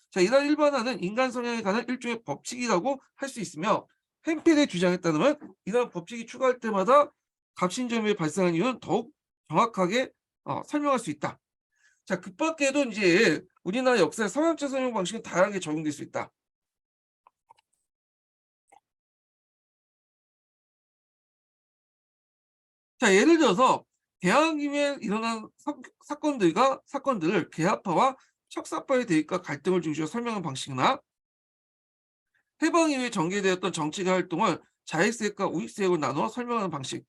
S1: 자, 이런 일반화는 인간 성향에 관한 일종의 법칙이라고 할 수 있으며 햄필의 주장에 따르면 이런 법칙이 추가할 때마다 갑신점이 발생한 이유는 더욱 정확하게 설명할 수 있다. 자, 그 밖에도 이제 우리나라 역사의 성향적 설명 방식은 다양하게 적용될 수 있다. 자, 예를 들어서 대항임에 일어난 사건들을 개화파와 척사파의 대립과 갈등을 중시로 설명한 방식이나 해방 이후에 전개되었던 정치적 활동을 자익세력과 우익세력으로 나누어 설명하는 방식.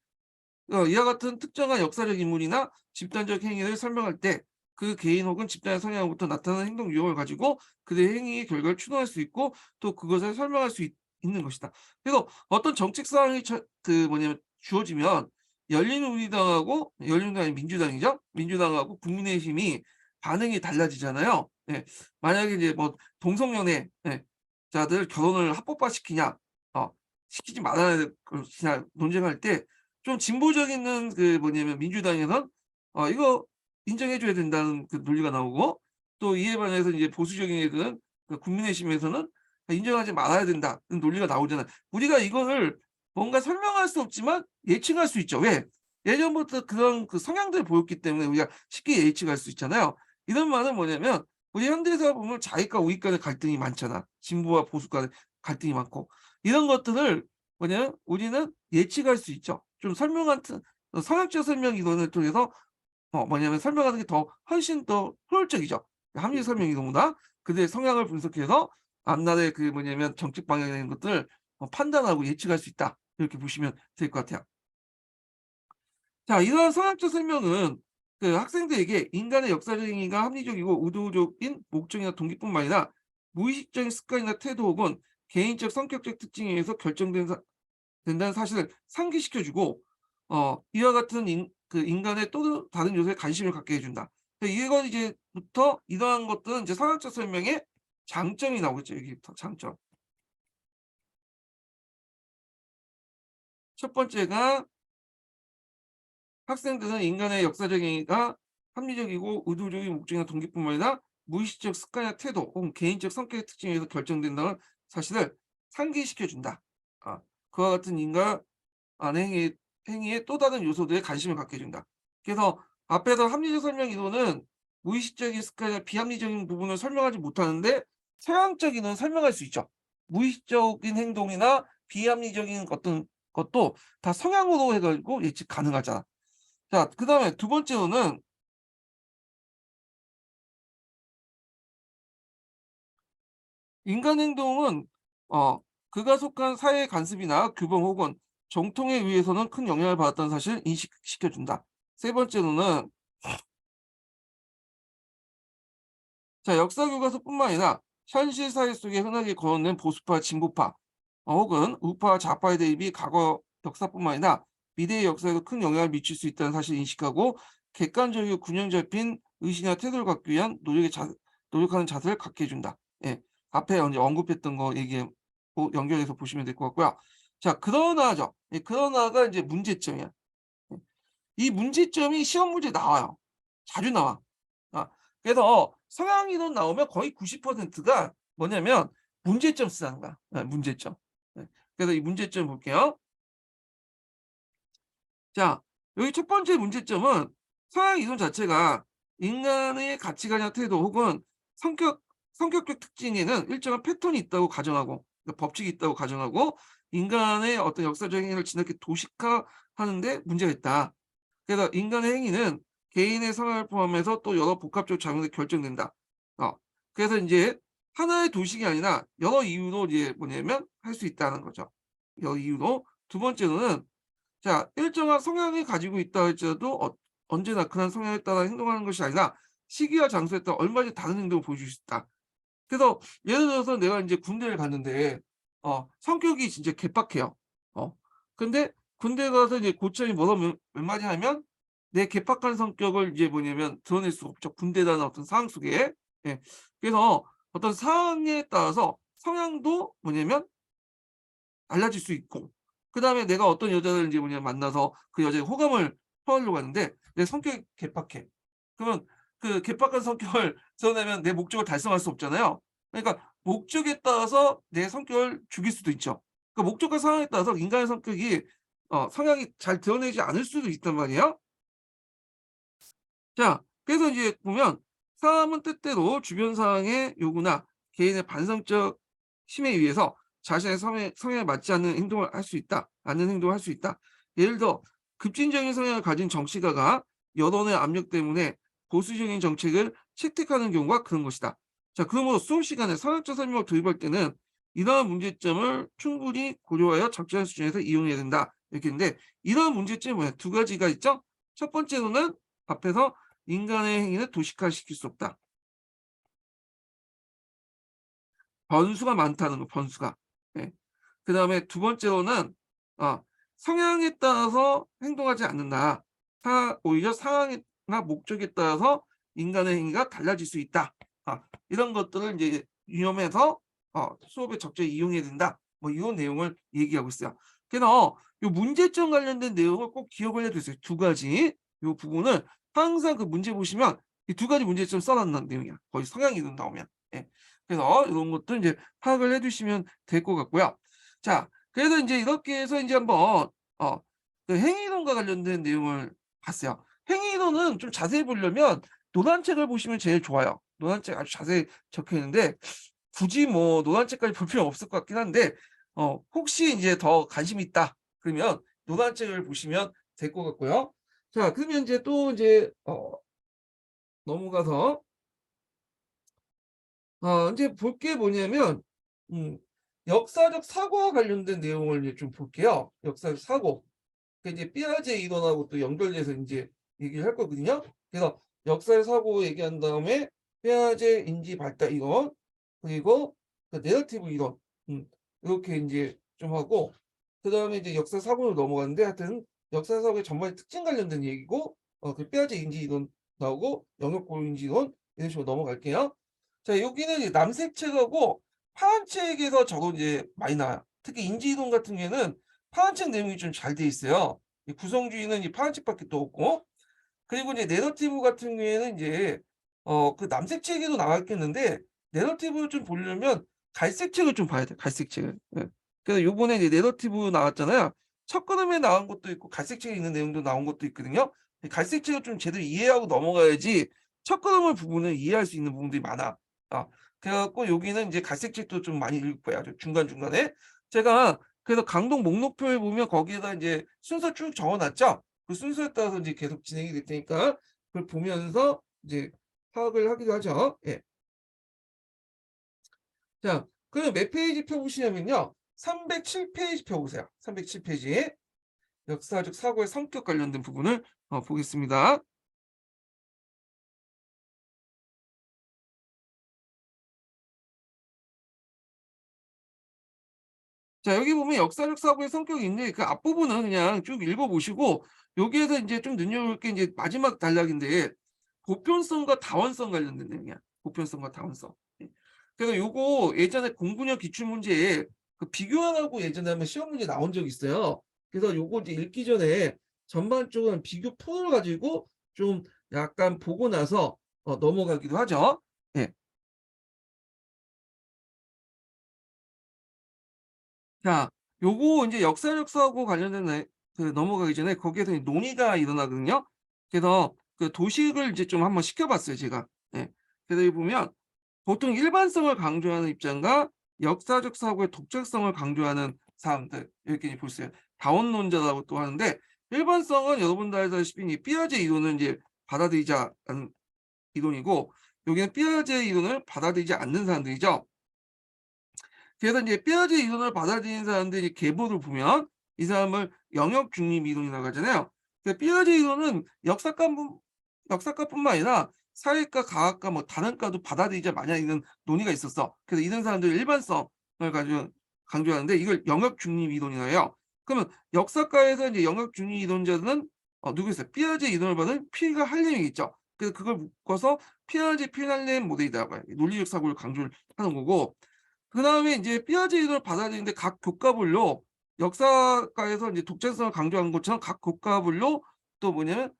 S1: 이와 같은 특정한 역사적 인물이나 집단적 행위를 설명할 때 그 개인 혹은 집단의 성향으로부터 나타나는 행동 유형을 가지고 그들의 행위의 결과를 추론할 수 있고 또 그것을 설명할 수 있는 것이다. 그래서 어떤 정책 사항이 주어지면 열린우리당이 민주당이죠. 민주당하고 국민의힘이 반응이 달라지잖아요. 예. 만약에 이제 뭐 동성연애 자들 결혼을 합법화시키냐 시키지 말아야 될 것이냐 논쟁할 때 좀 진보적인 민주당에선 이거 인정해 줘야 된다는 그 논리가 나오고 또 이에 반해서 이제 보수적인 애들은 국민의힘에서는 인정하지 말아야 된다는 논리가 나오잖아요. 우리가 이거를 뭔가 설명할 수 없지만 예측할 수 있죠. 왜? 예전부터 그런 성향들을 보였기 때문에 우리가 쉽게 예측할 수 있잖아요. 이런 말은 뭐냐면 우리 현대사회 보면 좌익과 우익 간의 갈등이 많잖아. 진보와 보수 간의 갈등이 많고 이런 것들을 뭐냐면 우리는 예측할 수 있죠. 좀 성역적 설명 이론을 통해서 설명하는 게 훨씬 더 효율적이죠. 합리적 설명 이론보다 그들의 성향을 분석해서 앞날의 정책 방향이 되는 것들을 판단하고 예측할 수 있다. 이렇게 보시면 될 것 같아요. 자, 이러한 성향적 설명은 학생들에게 인간의 역사적 행위가 합리적이고 의도적인 목적이나 동기뿐만 아니라 무의식적인 습관이나 태도 혹은 개인적 성격적 특징에 의해서 된다는 사실을 상기시켜 주고 이와 같은 인간의 또 다른 요소에 관심을 갖게 해 준다. 이건 이제부터 이러한 것들은 이제 성향적 설명의 장점이 나오겠죠. 여기부터 장점. 첫 번째가 학생들은 인간의 역사적 행위가 합리적이고 의도적인 목적이나 동기뿐만 아니라 무의식적 습관이나 태도 혹은 개인적 성격의 특징에 의해서 결정된다는 사실을 상기시켜 준다. 그와 같은 인간 행위의 또 다른 요소들에 관심을 갖게 해 준다. 그래서 앞에서 합리적 설명 이론은 무의식적인 습관이나 비합리적인 부분을 설명하지 못하는데 서양적 이론은 설명할 수 있죠. 무의식적인 행동이나 비합리적인 어떤 것도 다 성향으로 해 가지고 예측 가능하잖아. 자, 그다음에 두 번째로는 인간 행동은 그가 속한 사회의 관습이나 규범 혹은 정통에 의해서는 큰 영향을 받았다는 사실을 인식시켜 준다. 세 번째로는 자, 역사 교과서뿐만 아니라 현실 사회 속에 흔하게 거론된 보수파, 진보파 혹은 우파, 좌파의 대립이 과거 역사뿐만 아니라 미래의 역사에도 큰 영향을 미칠 수 있다는 사실을 인식하고 객관적이고 균형 잡힌 의식이나 태도를 갖기 위한 노력하는 자세를 갖게 해 준다. 예. 앞에 이제 언급했던 거 연결해서 보시면 될 것 같고요. 자, 그러나죠. 예, 그러나가 이제 문제점이야. 예. 이 문제점이 시험 문제에 나와요. 자주 나와. 아, 그래서 성향 이론 나오면 거의 90%가 뭐냐면 문제점 쓰라는 거야. 문제점. 네. 그래서 이 문제점 볼게요. 자, 여기 첫 번째 문제점은 성향 이론 자체가 인간의 가치관이나 태도 혹은 성격 성격적 특징에는 일정한 패턴이 있다고 가정하고 법칙이 있다고 가정하고 인간의 어떤 역사적인 행위를 지나치게 도식화하는 데 문제가 있다. 그래서 인간의 행위는 개인의 성향을 포함해서 또 여러 복합적 작용에 결정된다. 어. 그래서 인제 하나의 도식이 아니라 여러 이유로 이제 할 수 있다는 거죠. 여러 이유로. 두 번째로는 자, 일정한 성향이 가지고 있다 할지라도 언제나 그런 성향에 따라 행동하는 것이 아니라 시기와 장소에 따라 얼마든지 다른 행동을 보여줄 수 있다. 그래서 예를 들어서 내가 인제 군대를 갔는데 성격이 진짜 개빡해요. 어. 근데 군대 가서 이제 고참이 몇 마디 하면 내 개팍한 성격을 이제 드러낼 수가 없죠. 군대라는 어떤 상황 속에. 예. 그래서 어떤 상황에 따라서 성향도 달라질 수 있고 그다음에 내가 어떤 여자를 인제 만나서 그 여자의 호감을 표하려고 하는데 내 성격이 개팍해. 그러면 그 개팍한 성격을 드러내면 내 목적을 달성할 수 없잖아요. 그러니까 목적에 따라서 내 성격을 죽일 수도 있죠. 그 목적과 상황에 따라서 인간의 성격이 성향이 잘 드러내지 않을 수도 있단 말이에요. 자, 그래서 이제 보면 사람은 때때로 주변 상황의 요구나 개인의 반성적 심에 의해서 자신의 성향에 맞지 않는 행동을 할 수 있다. 않는 행동을 할 수 있다. 예를 들어 급진적인 성향을 가진 정치가가 여론의 압력 때문에 보수적인 정책을 채택하는 경우가 그런 것이다. 자, 그러므로 수업 시간에 성향적 설명을 도입할 때는 이러한 문제점을 충분히 고려하여 적절한 수준에서 이용해야 된다. 이렇게 했는데 이러한 문제점이 뭐야? 두 가지가 있죠. 첫 번째로는 앞에서 인간의 행위는 도식화시킬 수 없다. 변수가 많다는 거, 변수가. 예. 그다음에 두 번째로는 성향에 따라서 행동하지 않는다. 오히려 상황이나 목적에 따라서 인간의 행위가 달라질 수 있다. 이런 것들을 이제 유념해서 수업에 적절히 이용해야 된다. 뭐 이런 내용을 얘기하고 있어요. 그래서 이 문제점 관련된 내용을 꼭 기억을 해두세요. 두 가지. 이 부분을 항상 그 문제 보시면 이 두 가지 문제점 써놨는 내용이야. 거의 성향이동 나오면. 예. 그래서 이런 것도 이제 파악을 해두시면 될 것 같고요. 자, 그래서 이제 이렇게 해서 이제 한번 그 행위이론과 관련된 내용을 봤어요. 행위이론은 좀 자세히 보려면 노란책을 보시면 제일 좋아요. 노란책 아주 자세히 적혀 있는데 굳이 뭐 노란책까지 볼 필요 없을 것 같긴 한데 혹시 이제 더 관심 있다 그러면 노란책을 보시면 될 것 같고요. 자, 그러면 이제 또 이제 넘어가서 이제 볼 게 뭐냐면 음 역사적 사고와 관련된 내용을 이제 좀 볼게요. 역사적 사고. 그 이제 피아제 이론하고 또 연결돼서 인제 얘기를 할 거거든요. 그래서 역사의 사고 얘기한 다음에 피아제 인지 발달 이론 그리고 그 내러티브 이론 요렇게 인제 좀 하고 그다음에 이제 역사 사고로 넘어가는데 하여튼 역사 사고의 전반의 특징 관련된 얘기고 그 피아제 인지 이론 나오고 영역 고유 인지 이론 이런 식으로 넘어갈게요. 자 여기는 이제 남색 책하고 파란 책에서 저거 이제 많이 나와요. 특히 인지 이론 같은 경우에는 파란 책 내용이 좀 잘 돼 있어요. 이 구성주의는 이 파란 책밖에 또 없고 그리고 이제 내러티브 같은 경우에는 이제 그 남색 책에도 나와 있겠는데 내러티브를 좀 보려면 갈색 책을 좀 봐야 돼요. 갈색 책을. 예. 그래서 요번에 이제 내러티브 나왔잖아요. 첫 걸음에 나온 것도 있고 갈색 책에 있는 내용도 나온 것도 있거든요. 이 갈색 책을 좀 제대로 이해하고 넘어가야지 첫 걸음을 부분을 이해할 수 있는 부분들이 많아. 아 그래 갖고 여기는 이제 갈색 책도 좀 많이 읽을 거야. 중간중간에. 제가 그래서 강동 목록표에 보면 거기에다 인제 순서 쭉 적어 놨죠. 그 순서에 따라서 이제 계속 진행이 될 테니까 그걸 보면서 이제 파악을 하기도 하죠. 예. 자, 그럼 몇 페이지 펴 보시냐면요. 307 페이지 펴 보세요. 307 페이지. 역사적 사고의 성격 관련된 부분을 보겠습니다. 자, 여기 보면 역사적 사고의 성격이 있는데 그 앞부분은 그냥 쭉 읽어 보시고 여기에서 인제 좀 눈여볼 게 인제 마지막 단락인데 보편성과 다원성 관련된 내용이야. 보편성과 다원성. 예. 그래서 요거 예전에 공군형 기출문제에 그 비교하라고 예전에 한번 시험 문제 나온 적이 있어요. 그래서 요거 이제 읽기 전에 전반적으로 비교 풀어 가지고 좀 약간 보고 나서 넘어가기도 하죠. 예. 자, 요거 인제 역사적 사고 관련된 그 넘어가기 전에 거기에서 이 논의가 일어나거든요. 그래서 그 도식을 이제 좀 한번 시켜 봤어요, 제가. 예. 그래서 여기 보면 보통 일반성을 강조하는 입장과 역사적 사고의 독자성을 강조하는 사람들 이렇게 볼 수 있어요. 다원론자라고 또 하는데 일반성은 여러분도 알다시피 이 피아제 이론을 이제 받아들이자는 이론이고 여기는 피아제 이론을 받아들이지 않는 사람들이죠. 그래서 이제 피아제 이론을 받아들이는 사람들이 계보를 보면 이 사람을 영역 중립 이론이라고 하잖아요. 그 피아제 이론은 역사과뿐만 아니라 사회과, 과학과 뭐 다른 과도 받아들이자 마냐는 논의가 있었어. 그래서 이런 사람들은 일반성을 가지고 강조하는데 이걸 영역 중립 이론이라 해요. 그러면 역사과에서 이제 영역 중립 이론자들은 누구 있어요? 피아제 이론을 받은 필과 할렘이 있죠. 그래서 그걸 묶어서 피아제 필할렘 모델이라고 해요. 논리적 사고를 강조를 하는 거고 그다음에 인제 피아제 이론을 받아들이는데 각 교과별로 역사과에서 인제 독자성을 강조하는 것처럼 각 교과별로 또 뭐냐면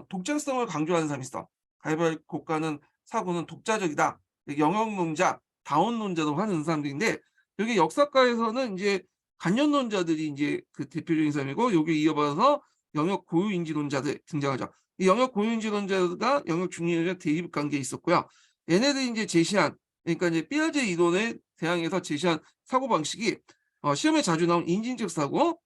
S1: 독자성을 강조하는 사람이 있어. 가위바위보 교과는 사고는 독자적이다. 영역론자, 다원론자라고 하는 사람들인데 여기 역사과에서는 인제 관념론자들이 인제 그 대표적인 사람이고 여기에 이어받아서 영역 고유인지론자들 등장하죠. 이 영역 고유인지론자가 영역 중립론자 대립 관계에 있었고요. 얘네들이 인제 제시한 그러니까 이제 피아제 이론에 대항해서 제시한 사고방식이 시험에 자주 나온 인진적 사고,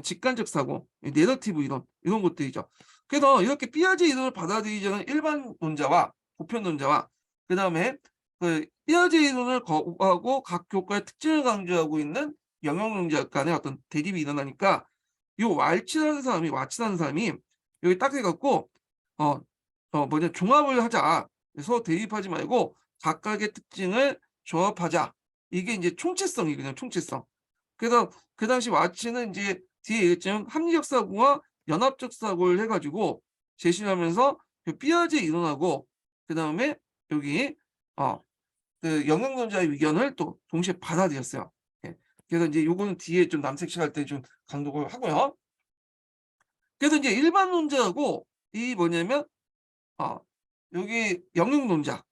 S1: 직관적 사고, 내러티브 이론 이런 것들이죠. 그래서 이렇게 피아제 이론을 받아들이자는 일반론자와 보편론자와 그다음에 그 피아제 이론을 거부하고 각 교과의 특징을 강조하고 있는 영역론자 간의 어떤 대립이 일어나니까 요 왈츠라는 사람이 여기 딱 해 갖고 어 종합을 하자. 서로 대립하지 말고 각각의 특징을 조합하자. 이게 이제 총체성이거든요, 총체성. 그래서 그 당시 와츠는 이제 뒤에 얘기했지만 합리적 사고와 연합적 사고를 해 가지고 제시를 하면서 그 삐아제 이론하고 그다음에 여기 어 그 영역론자의 의견을 또 동시에 받아들였어요. 예. 그래서 인제 요거는 뒤에 좀 남색식 할 때 좀 강조를 하고요. 그래서 인제 일반론자하고 이 뭐냐면 어 여기 영역론자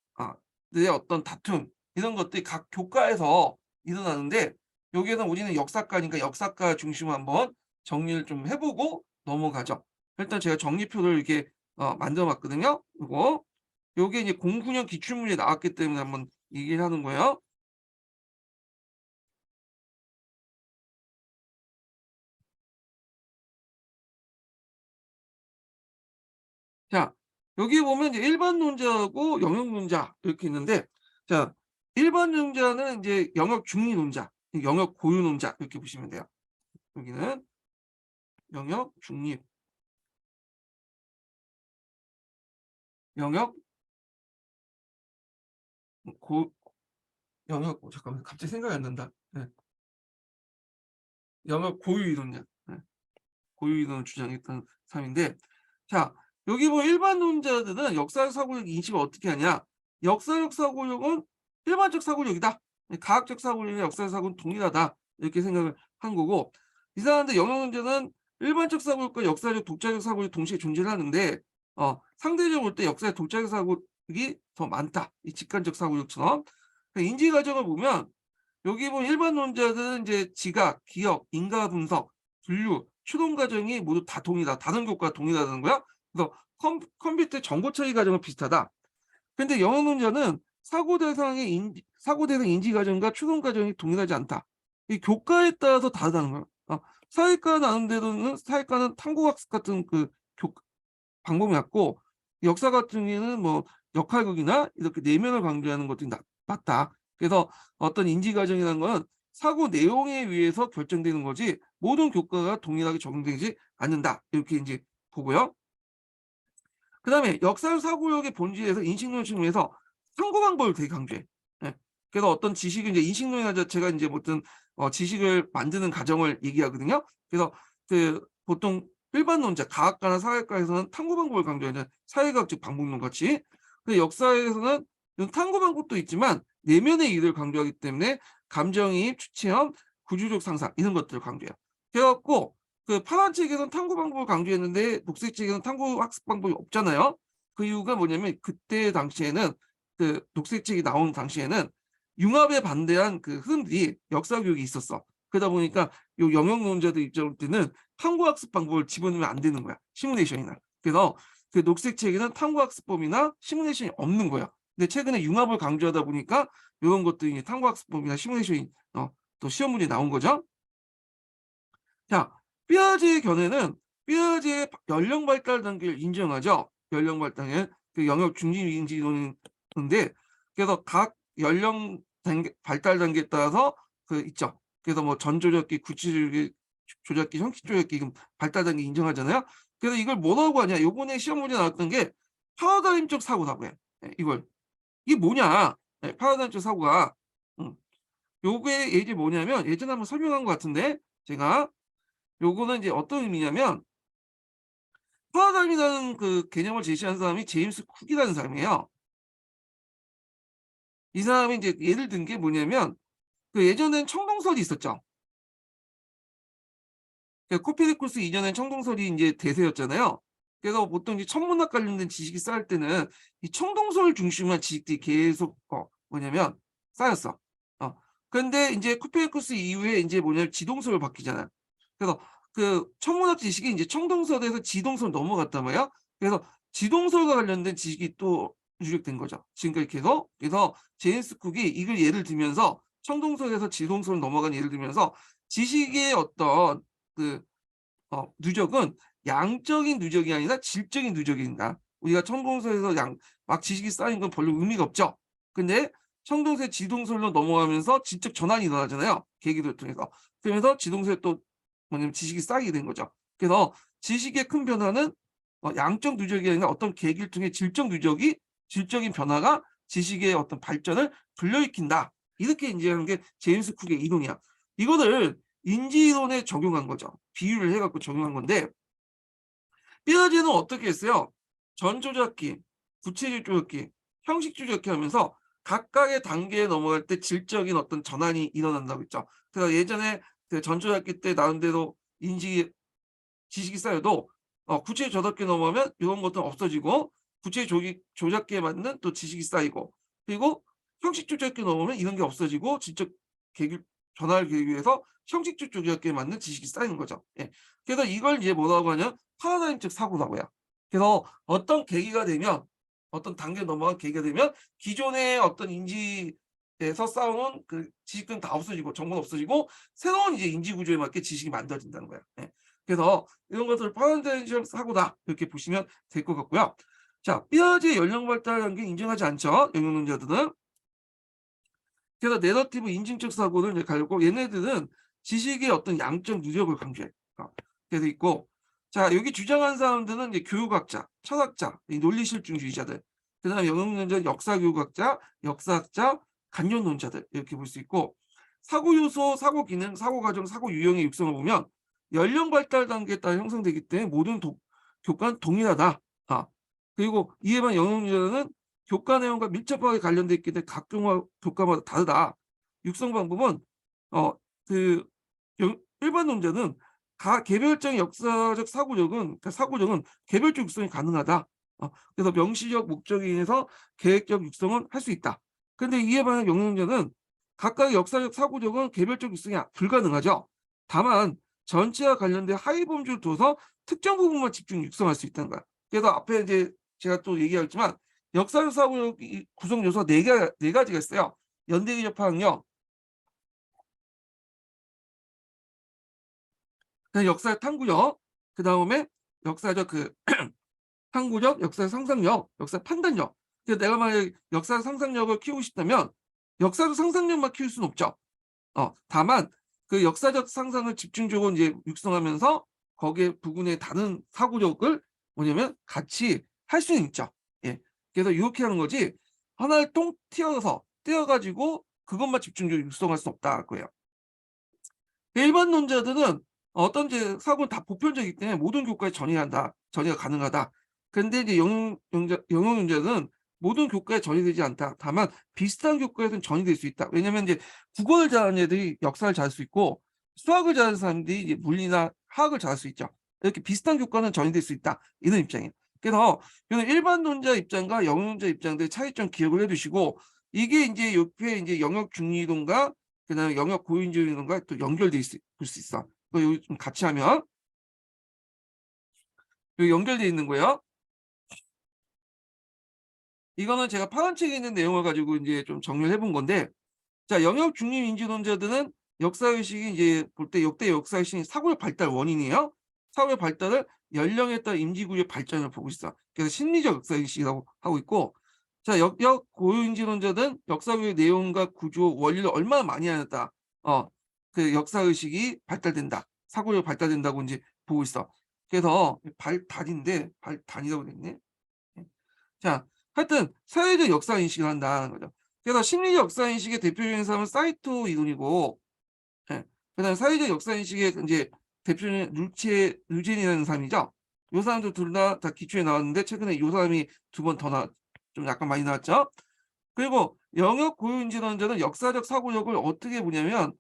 S1: 의 어떤 다툼 이런 것들이 각 교과에서 일어나는데 여기에는 우리는 역사과니까 역사과 중심으로 한번 정리를 좀 해 보고 넘어가죠. 일단 제가 정리표를 이렇게 만들어 봤거든요. 요게 이제 09년 기출문제 나왔기 때문에 한번 얘기를 하는 거예요. 자, 여기 보면 이제 일반론자하고 영역론자 이렇게 있는데 자, 일반론자는 이제 영역 중립론자, 영역 고유론자 이렇게 보시면 돼요. 여기는 영역 중립, 영역 고 영역 잠깐만 갑자기 생각이 안 난다. 예. 영역 고유 이론자. 예. 고유 이론을 주장했던 사람인데 자, 여기 보면 일반론자들은 역사적 사고력 인식을 어떻게 하냐? 역사적 사고력은 일반적 사고력이다. 가학적 사고력이나 역사적 사고는 동일하다. 이렇게 생각을 한 거고 이 사람들 영역론자는 일반적 사고력과 역사적 독자적 사고력이 동시에 존재를 하는데 상대적으로 볼 때 역사적 독자적 사고력이 더 많다. 이 직관적 사고력처럼. 인지 과정을 보면 여기 보면 일반론자들은 이제 지각, 기억, 인과 분석, 분류, 추론 과정이 모두 다 동일하다. 다른 교과가 동일하다는 거야. 그래서 컴퓨터 정보 처리 과정은 비슷하다. 근데 영어론자는 사고 대상 인지 과정과 추론 과정이 동일하지 않다. 이 교과에 따라서 다르다는 거예요. 사회과 나눈 데는 사회과는 탐구학습 같은 그 방법이 맞고 역사 같은 경우에는 뭐 역할극이나 이렇게 내면을 강조하는 것들이 맞다. 그래서 어떤 인지 과정이라는 건 사고 내용에 의해서 결정되는 거지 모든 교과가 동일하게 적용되지 않는다. 이렇게 인제 보고요. 그다음에 역사적 사고력의 본질에서 인식론 측면에서 참고 방법을 되게 강조해. 예. 그래서 어떤 지식을 인제 인식론이라는 자체가 인제 어떤 지식을 만드는 과정을 얘기하거든요. 그래서 그 보통 일반론자, 가학과나 사회과에서는 탐구 방법을 강조하는 사회과학적 방법론 같이 근데 역사에서는 이런 탐구 방법도 있지만 내면의 이의를 강조하기 때문에 감정이입, 추체험, 구조적 상상 이런 것들을 강조해요. 그래 갖고 그 파란 책에서는 탐구 방법을 강조했는데 녹색 책에서는 탐구 학습 방법이 없잖아요. 그 이유가 뭐냐면 그때 당시에는 그 녹색 책이 나온 당시에는 융합에 반대한 그 흐름들이 역사 교육이 있었어. 그러다 보니까 요 영역론자들 입장으로 때는 탐구 학습 방법을 집어넣으면 안 되는 거야, 시뮬레이션이나. 그래서 그 녹색 책에는 탐구 학습법이나 시뮬레이션이 없는 거야. 근데 최근에 융합을 강조하다 보니까 요런 것들이 이제 탐구 학습법이나 시뮬레이션이 또 시험 문제에 나온 거죠. 자, 삐아제의 견해는 삐아제의 연령 발달 단계를 인정하죠. 연령 발달의 그 영역 중심 인지 이론인데 그래서 각 연령 단계 발달 단계에 따라서 그 있죠. 그래서 뭐 전조적기, 구치조적기, 조작기, 형식 조작기 지금 발달 단계 인정하잖아요. 그래서 이걸 뭐라고 하냐? 요번에 시험 문제 나왔던 게 파라다임적 사고라고 해. 예, 이걸. 이게 뭐냐? 예, 파라다임적 사고가. 음. 요게 이제 뭐냐면 예전에 한번 설명한 것 같은데 제가 요거는 이제 어떤 의미냐면 파라다임이라는 그 개념을 제시한 사람이 제임스 쿡이라는 사람이에요. 이 사람이 이제 예를 든 게 뭐냐면 그 예전엔 청동설이 있었죠. 코페르니쿠스 이전엔 청동설이 인제 대세였잖아요. 그래서 보통 이제 천문학 관련된 지식이 쌓일 때는 이 청동설 중심의 지식들이 계속 뭐냐면 쌓였어. 어 근데 인제 코페르니쿠스 이후에 인제 뭐냐면 지동설로 바뀌잖아요. 그래서 그 천문학 지식이 인제 청동설에서 지동설로 넘어갔단 말이야. 그래서 지동설과 관련된 지식이 또 유력된 거죠. 지금까지 계속. 그래서 제임스 쿡이 이걸 예를 들면서 청동설에서 지동설로 넘어간 예를 들면서 지식의 어떤 그 누적은 양적인 누적이 아니라 질적인 누적인다. 우리가 청동설에서 막 지식이 쌓인 건 별로 의미가 없죠. 근데 청동설 지동설로 넘어가면서 질적 전환이 일어나잖아요, 계기를 통해서. 그러면서 지동설에 또 뭐냐면 지식이 쌓이게 된 거죠. 그래서 지식의 큰 변화는 양적 누적이 아니라 어떤 계기를 통해 질적인 변화가 지식의 어떤 발전을 불러일으킨다. 이렇게 이제 하는 게 제임스 쿡의 이론이야. 이거를 인지이론에 적용한 거죠. 비유를 해갖고 적용한 건데 피아제는 어떻게 했어요? 전조작기, 구체적 조작기, 형식 조작기 하면서 각각의 단계에 넘어갈 때 질적인 어떤 전환이 일어난다고 했죠. 그래서 예전에 그 전조작기 때 나름대로 지식이 쌓여도 구체 조작기 넘어가면 이런 것들은 없어지고 구체 조작기에 맞는 또 지식이 쌓이고 그리고 형식 조작기 넘어오면 이런 게 없어지고 질적 계기 변화를 계기 위해서 형식적 조작기에 맞는 지식이 쌓이는 거죠. 예. 그래서 이걸 이제 뭐라고 하냐 파라다임적 사고라고 해요. 그래서 어떤 계기가 되면 어떤 단계 넘어간 계기가 되면 기존의 어떤 인지에서 쌓아온 그 지식들은 다 없어지고 정보는 없어지고 새로운 이제 인지 구조에 맞게 지식이 만들어진다는 거예요. 예. 그래서 이런 것들을 파라다임적 사고다 이렇게 보시면 될 것 같고요. 자, 삐아제 연령 발달 단계 인정하지 않죠. 영역론자들은. 그래서 내러티브 인증적 사고를 이제 가지고 얘네들은 지식의 어떤 양적 누적을 강조해. 그래서 있고 자 여기 주장한 사람들은 이제 교육학자, 철학자, 이 논리실증주의자들, 그다음에 영역론자, 역사교육학자, 역사학자, 간접론자들 이렇게 볼 수 있고 사고 요소, 사고 기능, 사고 과정, 사고 유형의 육성을 보면 연령 발달 단계에 따라 형성되기 때문에 모든 교과는 동일하다. 그리고 이에 반해 영역론자는 교과 내용과 밀접하게 관련돼 있기 때문에 각 교과마다 다르다. 육성 방법은 그 일반 논자는 개별적 역사적 사고적은 개별적 육성이 가능하다. 그래서 명시적 목적에 인해서 계획적 육성은 할 수 있다. 그런데 이에 반해 영역론자는 각각의 역사적 사고적은 개별적 육성이 불가능하죠. 다만 전체와 관련된 하위 범주를 둬서 특정 부분만 집중 육성할 수 있다는 거야. 그래서 앞에 이제 제가 또 얘기하겠지만 역사적 사고력 구성 요소가 네 가지가 있어요. 연대기적 파악력, 역사적 탐구력, 그 다음에 역사적 탐구력, 역사적 상상력, 역사적 판단력. 그래서 내가 만약에 역사적 상상력을 키우고 싶다면 역사적 상상력만 키울 수는 없죠. 다만 그 역사적 상상을 집중적으로 이제 육성하면서 거기에 부분의 다른 사고력을 뭐냐면 같이 할 수는 있죠. 예. 그래서 이렇게 하는 거지 하나를 똥 떼어가지고 그것만 집중적으로 육성할 수 없다 그거예요. 일반론자들은 어떤 이제 사고는 다 보편적이기 때문에 모든 교과에 전이가 가능하다. 근데 이제 영역론자는 모든 교과에 전이되지 않다. 다만 비슷한 교과에서는 전이될 수 있다. 왜냐면 이제 국어를 잘하는 애들이 역사를 잘할 수 있고 수학을 잘하는 사람들이 이제 물리나 화학을 잘할 수 있죠. 이렇게 비슷한 교과는 전이될 수 있다. 이런 입장이에요. 그래서 일반론자 입장과 영역론자 입장들의 차이점 기억을 해두시고 이게 이제 옆에 이제 영역 중리론과 그다음에 영역 고인지론과 또 연결돼 볼 수 있어. 이거 여기 좀 같이 하면 여기 연결돼 있는 거예요. 이거는 제가 파란 책에 있는 내용을 가지고 이제 좀 정리를 해본 건데, 자 영역 중립 인지론자들은 역사의식이 이제 볼 때 역대 역사의식이 사고의 발달 원인이에요. 사고의 발달을 연령에 따라 인지구조의 발전을 보고 있어. 그래서 심리적 역사의식이라고 하고 있고, 자 역역 고인지론자들은 역사의 내용과 구조, 원리를 얼마나 많이 하느냐, 그 역사의식이 발달된다, 사고력이 발달된다고 이제 보고 있어. 그래서 발단이라고 됐네. 자, 하여튼 사회적 역사 인식을 한다는 거죠. 그래서 심리적 역사 인식의 대표적인 사람은 사이토 이론이고, 예. 그다음에 사회적 역사 인식의 이제 대표적인 루젠이라는 사람이죠. 요 사람도 둘 다 기초에 나왔는데 최근에 요 사람이 두 번 더 좀 약간 많이 나왔죠. 그리고 영역 고유인지론자는 역사적 사고력을 어떻게 보냐면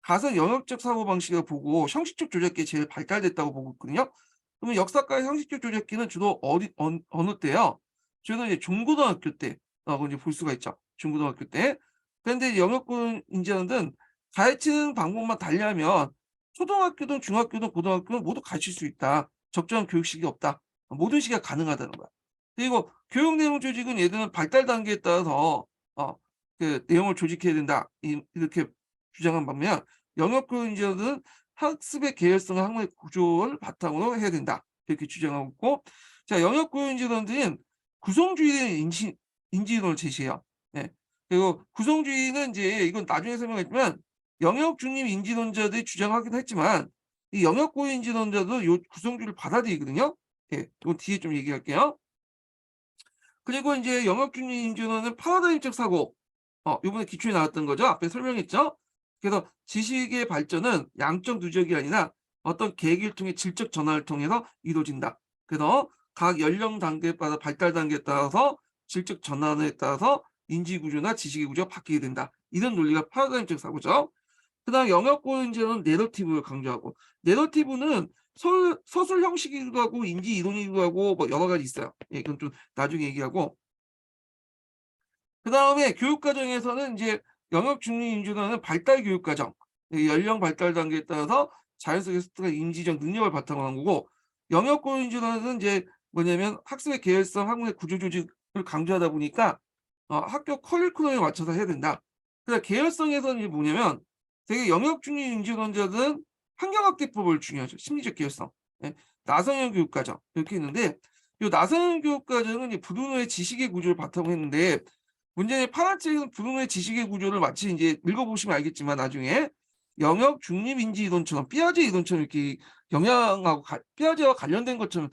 S1: 가설 영역적 사고 방식을 보고 형식적 조작기에 제일 발달됐다고 보고 있거든요. 그러면 역사과의 형식적 조작기는 주로 어느 때요? 주로 이제 중고등학교 때라고 이제 볼 수가 있죠. 중고등학교 때. 그런데 영역군 인지하는 가르치는 방법만 달리하면 초등학교든 중학교든 고등학교든 모두 가르칠 수 있다. 적정한 교육식이 없다. 모든 시기가 가능하다는 거야. 그리고 교육 내용 조직은 얘들은 발달 단계에 따라서 그 내용을 조직해야 된다. 이렇게 주장한 반면 영역군 인지하는 학습의 계열성과 학문의 구조를 바탕으로 해야 된다. 이렇게 주장하고 있고, 자 영역군 인지론들은 구성주의 인지론을 제시해요. 네. 그리고 구성주의는 이제 이건 나중에 설명했지만 영역 중립 인지론자들이 주장하기도 했지만 이 영역 고유 인지론자도 요 구성주의를 받아들이거든요. 예. 이건 뒤에 좀 얘기할게요. 그리고 인제 영역 중립 인준원은 파라다임적 사고 요번에 기초에 나왔던 거죠. 앞에 설명했죠. 그래서 지식의 발전은 양적 누적이 아니라 어떤 계기를 통해 질적 전환을 통해서 이루어진다. 그래서 각 연령 단계에 따라 발달 단계에 따라서 질적 전환에 따라서 인지 구조나 지식의 구조가 바뀌게 된다. 이런 논리가 파라다임적 사고죠. 그다음 영역 고연제는 내러티브를 강조하고 내러티브는 서술 형식이기도 하고 인지 이론이기도 하고 뭐 여러 가지 있어요. 예, 이건 좀 나중에 얘기하고 그다음에 교육 과정에서는 인제 영역 중립 인준화는 발달 교육 과정, 이 연령 발달 단계에 따라서 자연 속의 습득과 인지적 능력을 바탕으로 한 거고 영역 고유 인준화는 인제 뭐냐면 학습의 계열성, 학문의 구조 조직을 강조하다 보니까 학교 커리큘럼에 맞춰서 해야 된다. 그러니까 계열성에서는 이게 뭐냐면 되게 영역 중립 인준원자들은 환경학대법을 중요하죠. 심리적 계열성. 예. 나성형 교육 과정 이렇게 있는데 요 나성형 교육 과정은 이 브루노의 지식의 구조를 바탕으로 했는데 문제는 파란책은 브루노의 지식의 구조를 마치 인제 읽어보시면 알겠지만 나중에 영역 중립 인지 이론처럼 피아제 이론처럼 이렇게 영향하고 피아제와 관련된 것처럼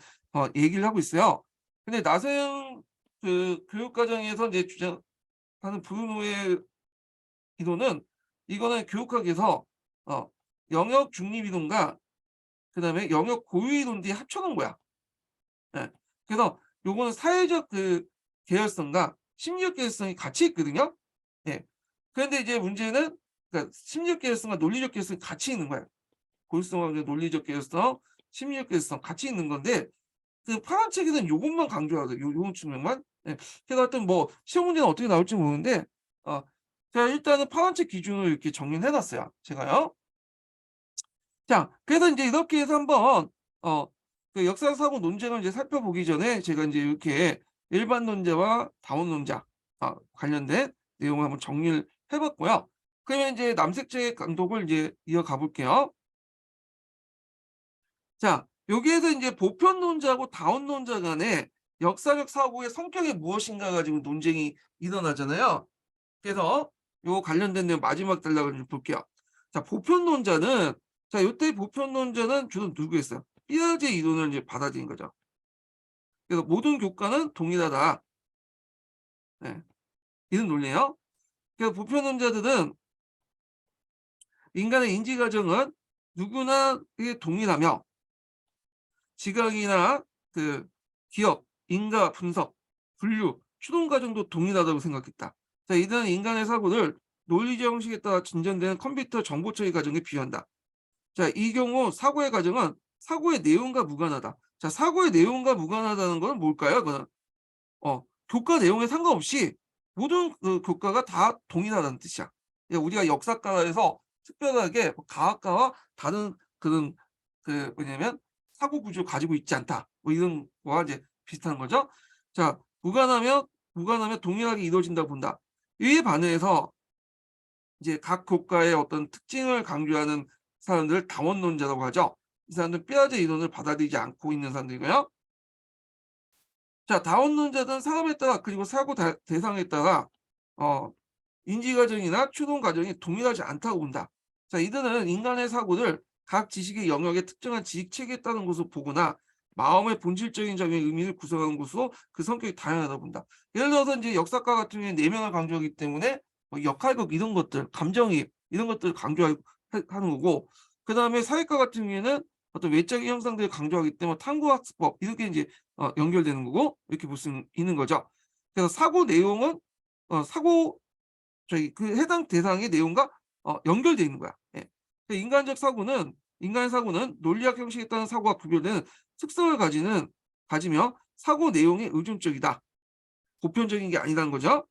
S1: 얘기를 하고 있어요. 근데 나서형 그 교육 과정에서 인제 주장하는 브루노의 이론은 이거는 교육학에서 어 영역 중립 이론과 그다음에 영역 고유 이론 뒤에 합쳐 놓은 거야. 예. 그래서 요거는 사회적 그 계열성과 심리적 계열성이 같이 있거든요. 예. 그런데 이제 문제는 그러니까 심리적 계열성과 논리적 계열성이 같이 있는 거예요. 고유성과 논리적 계열성, 심리적 계열성 같이 있는 건데 그 파란 책에는 요것만 강조하거든요. 요런 측면만. 예. 그래서 하여튼 뭐 시험 문제는 어떻게 나올지 모르는데 어 제가 일단은 파란 책 기준으로 이렇게 정리를 해 놨어요, 제가요. 자, 그래서 인제 이렇게 해서 한번 어 그 역사 사고 논쟁을 이제 살펴보기 전에 제가 인제 이렇게 일반 논자와 다원 논자 관련된 내용을 한번 정리를 해 봤고요. 그러면 인제 남색책 강독을 이제 이어가 볼게요. 자, 여기에서 인제 보편론자하고 다원론자 간의 역사적 사고의 성격이 무엇인가 가지고 논쟁이 일어나잖아요. 그래서 요 관련된 내용 마지막 단락을 좀 볼게요. 자, 보편론자는 자, 요때 보편론자는 주로 누구였어요? 피아제 이론을 이제 받아들인 거죠. 그래서 모든 교과는 동일하다. 네. 이런 논리예요. 그래서 보편론자들은 인간의 인지 과정은 누구나 이게 동일하며 지각이나 그 기억, 인가 분석, 분류, 추론 과정도 동일하다고 생각했다. 자, 이들은 인간의 사고를 논리적 형식에 따라 진전되는 컴퓨터 정보 처리 과정에 비유한다. 자, 이 경우 사고의 과정은 사고의 내용과 무관하다. 자, 사고의 내용과 무관하다는 건 뭘까요? 그거는 교과 내용에 상관없이 모든 그 교과가 다 동일하다는 뜻이야. 그러니까 우리가 역사과에서 특별하게 뭐 과학과와 다른 그런 그 뭐냐면 사고 구조를 가지고 있지 않다. 뭐 이런 거와 이제 비슷한 거죠. 자, 무관하면 동일하게 이루어진다고 본다. 이에 반해서 이제 각 교과의 어떤 특징을 강조하는 사람들을 다원론자라고 하죠. 이 사람들은 뼈아제 이론을 받아들이지 않고 있는 사람들이고요. 자, 다원론자들은 사람에 따라 그리고 사고 대상에 따라 어 인지 과정이나 추론 과정이 동일하지 않다고 본다. 자, 이들은 인간의 사고를 각 지식의 영역의 특정한 지식 체계에 따른 것으로 보거나 마음의 본질적인 점의 의미를 구성하는 것으로 그 성격이 다양하다고 본다. 예를 들어서 이제 역사과 같은 경우에 내면을 강조하기 때문에 뭐 역할극 이런 것들, 감정이입 이런 것들을 강조하는 거고 그다음에 사회과 같은 경우에는 어떤 외적인 형상들을 강조하기 때문에 탐구학습법 이렇게 이제 연결되는 거고 이렇게 볼 수 있는 거죠. 그래서 사고 내용은 사고 저기 그 해당 대상의 내용과 연결돼 있는 거야. 예. 그 인간의 사고는 논리학 형식에 따른 사고와 구별되는 특성을 가지며 사고 내용이 의존적이다. 보편적인 게 아니라는 거죠.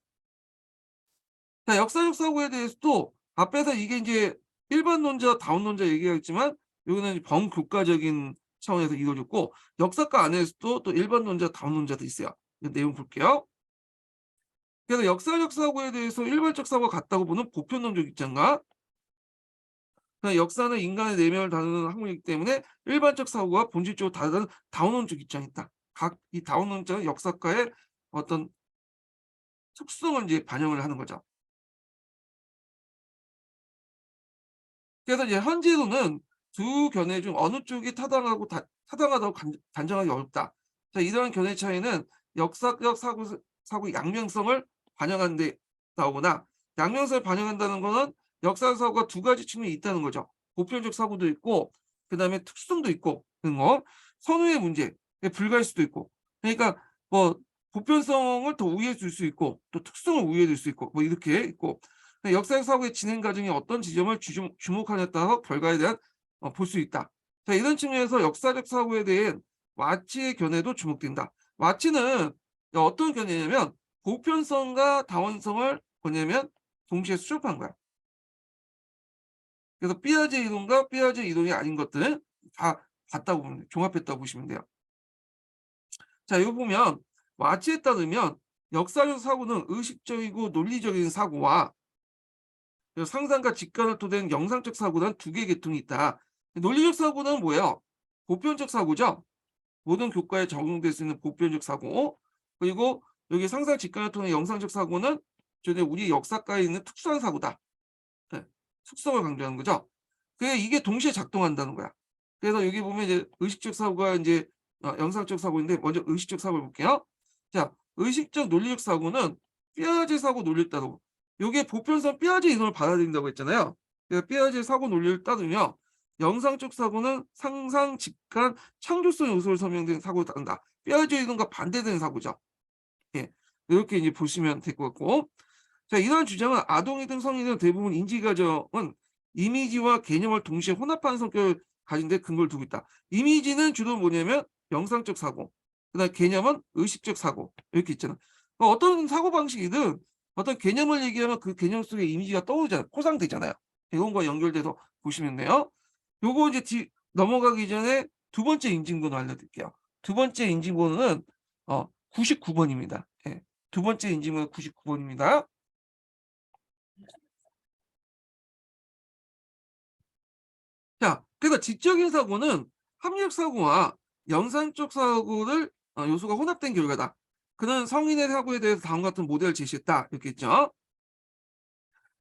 S1: 자, 역사적 사고에 대해서도 앞에서 이게 인제 일반론자, 다원론자 얘기했지만 요거는 범교과적인 차원에서 이루어졌고 역사과 안에서도 또 일반론자, 다원론자도 있어요. 그 내용 볼게요. 그래서 역사적 사고에 대해서 일반적 사고와 같다고 보는 보편론적 입장과 그냥 역사는 인간의 내면을 다루는 학문이기 때문에 일반적 사고와 본질적으로 다르다는 다원론적 입장이 있다. 각 이 다원론자는 역사과의 어떤 특성을 이제 반영을 하는 거죠. 그래서 이제 현재로는 두 견해 중 어느 쪽이 타당하다고 단정하기 어렵다. 자, 이러한 견해 차이는 역사적 사고 양면성을 반영하는 데 나오거나, 양면성을 반영한다는 거는 역사적 사고가 두 가지 측면이 있다는 거죠. 보편적 사고도 있고 그다음에 특수성도 있고 그런 거. 선후의 문제에 불과할 수도 있고. 그러니까 뭐 보편성을 더 우위에 둘 수 있고 또 특수성을 우위에 둘 수 있고 뭐 이렇게 있고, 역사적 사고의 진행 과정이 어떤 지점을 주목하냐에 따라서 결과에 대한 볼 수 있다. 자, 이런 측면에서 역사적 사고에 대한 와치의 견해도 주목된다. 와치는 어떤 견해냐면 보편성과 다원성을 뭐냐면 동시에 수렴한 거야. 그래서 삐아제 이론과 삐아제 이론이 아닌 것들은 다 봤다고 보면 돼요. 종합했다고 보시면 돼요. 자, 여기 보면 와치에 따르면 역사적 사고는 의식적이고 논리적인 사고와 상상과 직관을 토대한 영상적 사고란 두 개의 계통이 있다. 논리적 사고는 뭐예요? 보편적 사고죠. 모든 교과에 적용될 수 있는 보편적 사고. 그리고 여기 상상 직관을 통해 영상적 사고는 전에 우리 역사가에 있는 특수한 사고다. 네, 특성을 강조하는 거죠. 이게 동시에 작동한다는 거야. 그래서 여기 보면 이제 의식적 사고가 이제 영상적 사고인데, 먼저 의식적 사고를 볼게요. 자, 의식적 논리적 사고는 삐아제 사고 논리를 따르고, 요게 보편성 삐아제 이론을 받아들인다고 했잖아요. 그래서 삐아제 사고 논리를 따르며 영상적 사고는 상상, 직관, 창조성 요소를 설명된 사고를 따른다. 삐아제 이론과 반대되는 사고죠. 예. 이렇게 이제 보시면 될 것 같고. 자, 이러한 주장은 아동이든 성인이든 대부분 인지 과정은 이미지와 개념을 동시에 혼합하는 성격을 가진 데 근거를 두고 있다. 이미지는 주로 뭐냐면 영상적 사고, 그다음 개념은 의식적 사고, 이렇게 있잖아. 어떤 사고 방식이든 어떤 개념을 얘기하면 그 개념 속에 이미지가 떠오르잖아요. 포상되잖아요. 이건과 연결돼서 보시면 돼요. 요거 이제 넘어가기 전에 두 번째 인증번호 알려드릴게요. 두 번째 인증번호는 99번입니다. 예. 두 번째 인증번호 99번입니다. 자, 그래서 지적인 사고는 합리적 사고와 영상적 사고를 요소가 혼합된 결과다. 그는 성인의 사고에 대해서 다음과 같은 모델을 제시했다. 이렇게 있죠.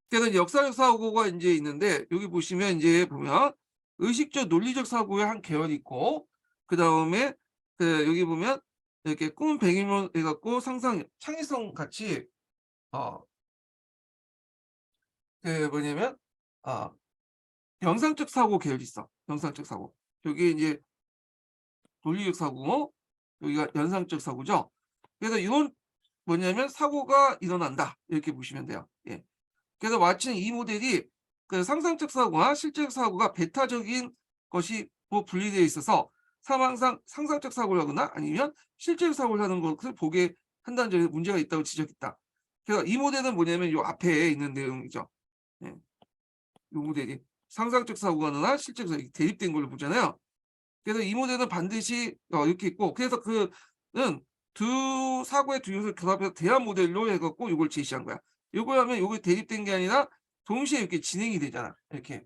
S1: 그래서 이제 역사적 사고가 이제 있는데, 여기 보시면 이제 보면 의식적 논리적 사고의 한 계열이 있고, 그 다음에 여기 보면 이렇게 꿈 배경으로 해갖고 상상 창의성 같이 어 뭐냐면 어 영상적 사고 계열이 있어. 영상적 사고. 여기 이제 논리적 사고, 여기가 연상적 사고죠. 그래서 이건 뭐냐면 사고가 일어난다. 이렇게 보시면 돼요. 예. 그래서 마침 이 모델이 상상적 사고와 실제적 사고가 배타적인 것이 분리되어 있어서 상상적 사고를 하거나 아니면 실제적 사고를 하는 것을 보게 한다는 점에 문제가 있다고 지적했다. 그래서 이 모델은 뭐냐면 요 앞에 있는 내용이죠. 예. 요 모델이 상상적 사고가 하나 실제적 사고 대립된 걸로 보잖아요. 그래서 이 모델은 반드시 이렇게 있고, 그래서 그는 두 사고의 두 요소를 결합해서 대안 모델로 해 갖고 요걸 제시한 거야. 요걸 하면 요게 대립된 게 아니라 동시에 이렇게 진행이 되잖아. 이렇게.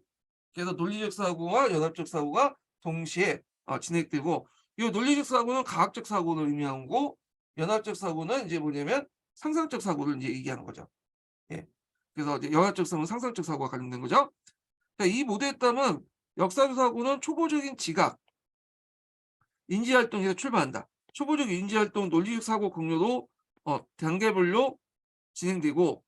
S1: 그래서 논리적 사고와 연합적 사고가 동시에 진행되고, 요 논리적 사고는 과학적 사고를 의미하는 거고, 연합적 사고는 이제 뭐냐면 상상적 사고를 이제 얘기하는 거죠. 예. 그래서 이제 연합적 사고는 상상적 사고와 관련된 거죠. 그러니까 이 모델에 따르면 역사적 사고는 초보적인 지각, 인지활동에서 출발한다. 초보적 인지활동, 논리적 사고 공유로 단계별로 진행되고,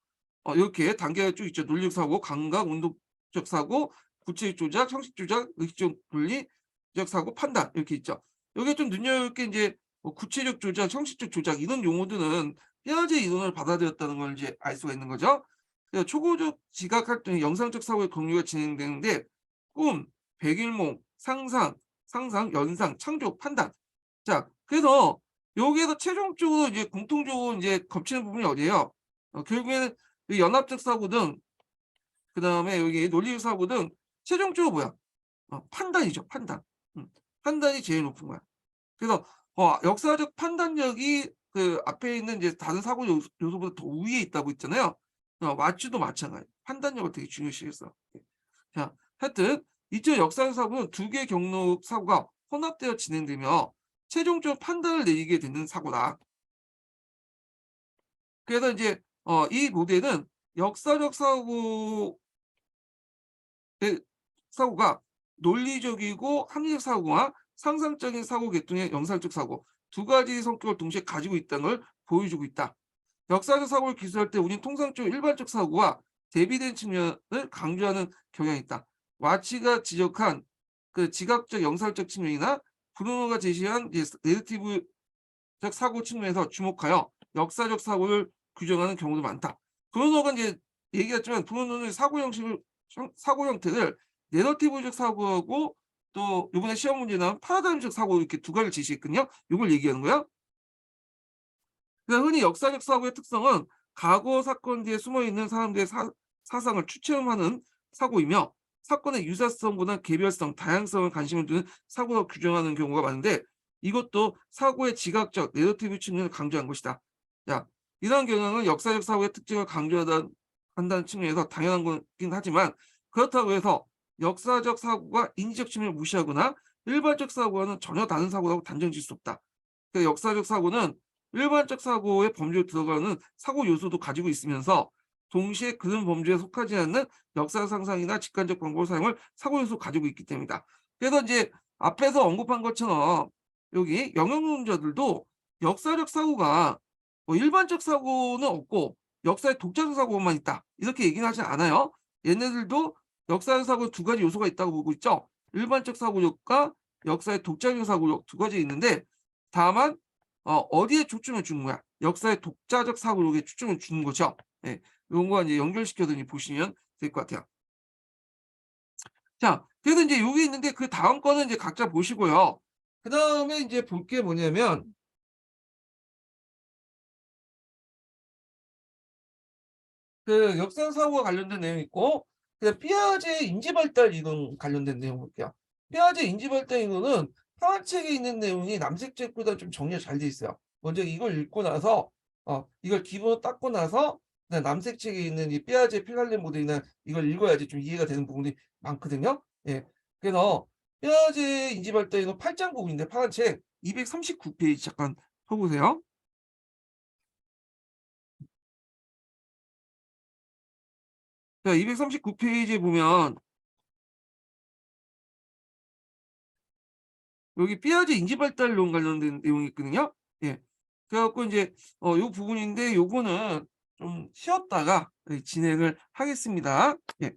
S1: 이렇게 단계가 쭉 있죠. 논리적 사고, 감각, 운동적 사고, 구체적 조작, 형식 조작, 의식적 분리적 사고, 판단 이렇게 있죠. 여기에 좀 눈여볼 게 이제 구체적 조작, 형식적 조작 이런 용어들은 피아제 이론을 받아들였다는 걸 이제 알 수가 있는 거죠. 그래서 초보적 지각 활동이 영상적 사고의 공유가 진행되는데, 꿈, 백일몽, 상상, 연상, 창조, 판단. 자, 그래서 여기에서 최종적으로 이제 공통적으로 이제 겹치는 부분이 어디예요? 결국에는 이 연합적 사고 등, 그다음에 여기 논리적 사고 등 최종적으로 뭐야? 판단이죠, 판단. 판단이 제일 높은 거야. 그래서 역사적 판단력이 앞에 있는 이제 다른 사고 요소보다 더 우위에 있다고 했잖아요. 마취도 마찬가지. 판단력을 되게 중요시했어. 자, 하여튼 이쪽 역사적 사고는 두 개의 경로 사고가 혼합되어 진행되며 최종적 판단을 내리게 되는 사고다. 그래서 이제 이 모델은 역사적 사고가 논리적이고 합리적 사고와 상상적인 사고 계통의 영상적 사고, 두 가지 성격을 동시에 가지고 있다는 걸 보여주고 있다. 역사적 사고를 기술할 때 우리는 통상적으로 일반적 사고와 대비된 측면을 강조하는 경향이 있다. 와치가 지적한 그 지각적 영상적 측면이나 브루노가 제시한 내러티브적 사고 측면에서 주목하여 역사적 사고를 규정하는 경우도 많다. 브루노가 이제 얘기했지만 브루노는 사고 형태를 내러티브적 사고하고 또 이번에 시험 문제 나온 파라다임적 사고 이렇게 두 가지를 제시했거든요. 이걸 얘기하는 거야. 그러니까 흔히 역사적 사고의 특성은 과거 사건 뒤에 숨어 있는 사람들의 사상을 추측하는 사고이며 사건의 유사성보다 개별성, 다양성을 관심을 두는 사고로 규정하는 경우가 많은데 이것도 사고의 지각적, 내러티브 측면을 강조한 것이다. 자, 이러한 경향은 역사적 사고의 특징을 한다는 측면에서 당연한 거긴 하지만 그렇다고 해서 역사적 사고가 인지적 측면을 무시하거나 일반적 사고와는 전혀 다른 사고라고 단정지을 수 없다. 그러니까 역사적 사고는 일반적 사고의 범주에 들어가는 사고 요소도 가지고 있으면서 동시에 그런 범주에 속하지 않는 역사 상상이나 직관적 방법 사용을 사고 요소 가지고 있기 때문이다. 그래서 이제 앞에서 언급한 것처럼 여기 영역론자들도 역사적 사고가 뭐 일반적 사고는 없고 역사의 독자적 사고만 있다. 이렇게 얘기는 하지 않아요. 얘네들도 역사적 사고 두 가지 요소가 있다고 보고 있죠. 일반적 사고력과 역사의 독자적 사고력 두 가지 있는데 다만 어디에 초점을 주는 거야? 역사의 독자적 사고력에 초점을 주는 거죠. 예. 요런 거 이제 연결시켜서 이제 보시면 될 것 같아요. 자, 그래서 인제 요게 있는데 그다음 거는 이제 각자 보시고요. 그다음에 인제 볼 게 뭐냐면 그 역사 사고와 관련된 내용이 있고 그다음에 피아제 인지 발달 이론 관련된 내용 볼게요. 피아제 인지 발달 이론은 파란책에 있는 내용이 남색 책보다 좀 정리가 잘 돼 있어요. 먼저 이걸 읽고 나서 이걸 기본으로 닦고 나서 그다음에 남색 책에 있는 이 피아제 필갈레 모델이나 이걸 읽어야지 좀 이해가 되는 부분이 많거든요. 예. 그래서 피아제 인지 발달 이론 8장 부분인데 파란 책 239 페이지 잠깐 펴 보세요. 자 239 페이지에 보면 여기 삐아제 인지 발달론 관련된 내용이 있거든요. 예. 그래 갖고 인제 요 부분인데 요거는 좀 쉬었다가 진행을 하겠습니다. 예.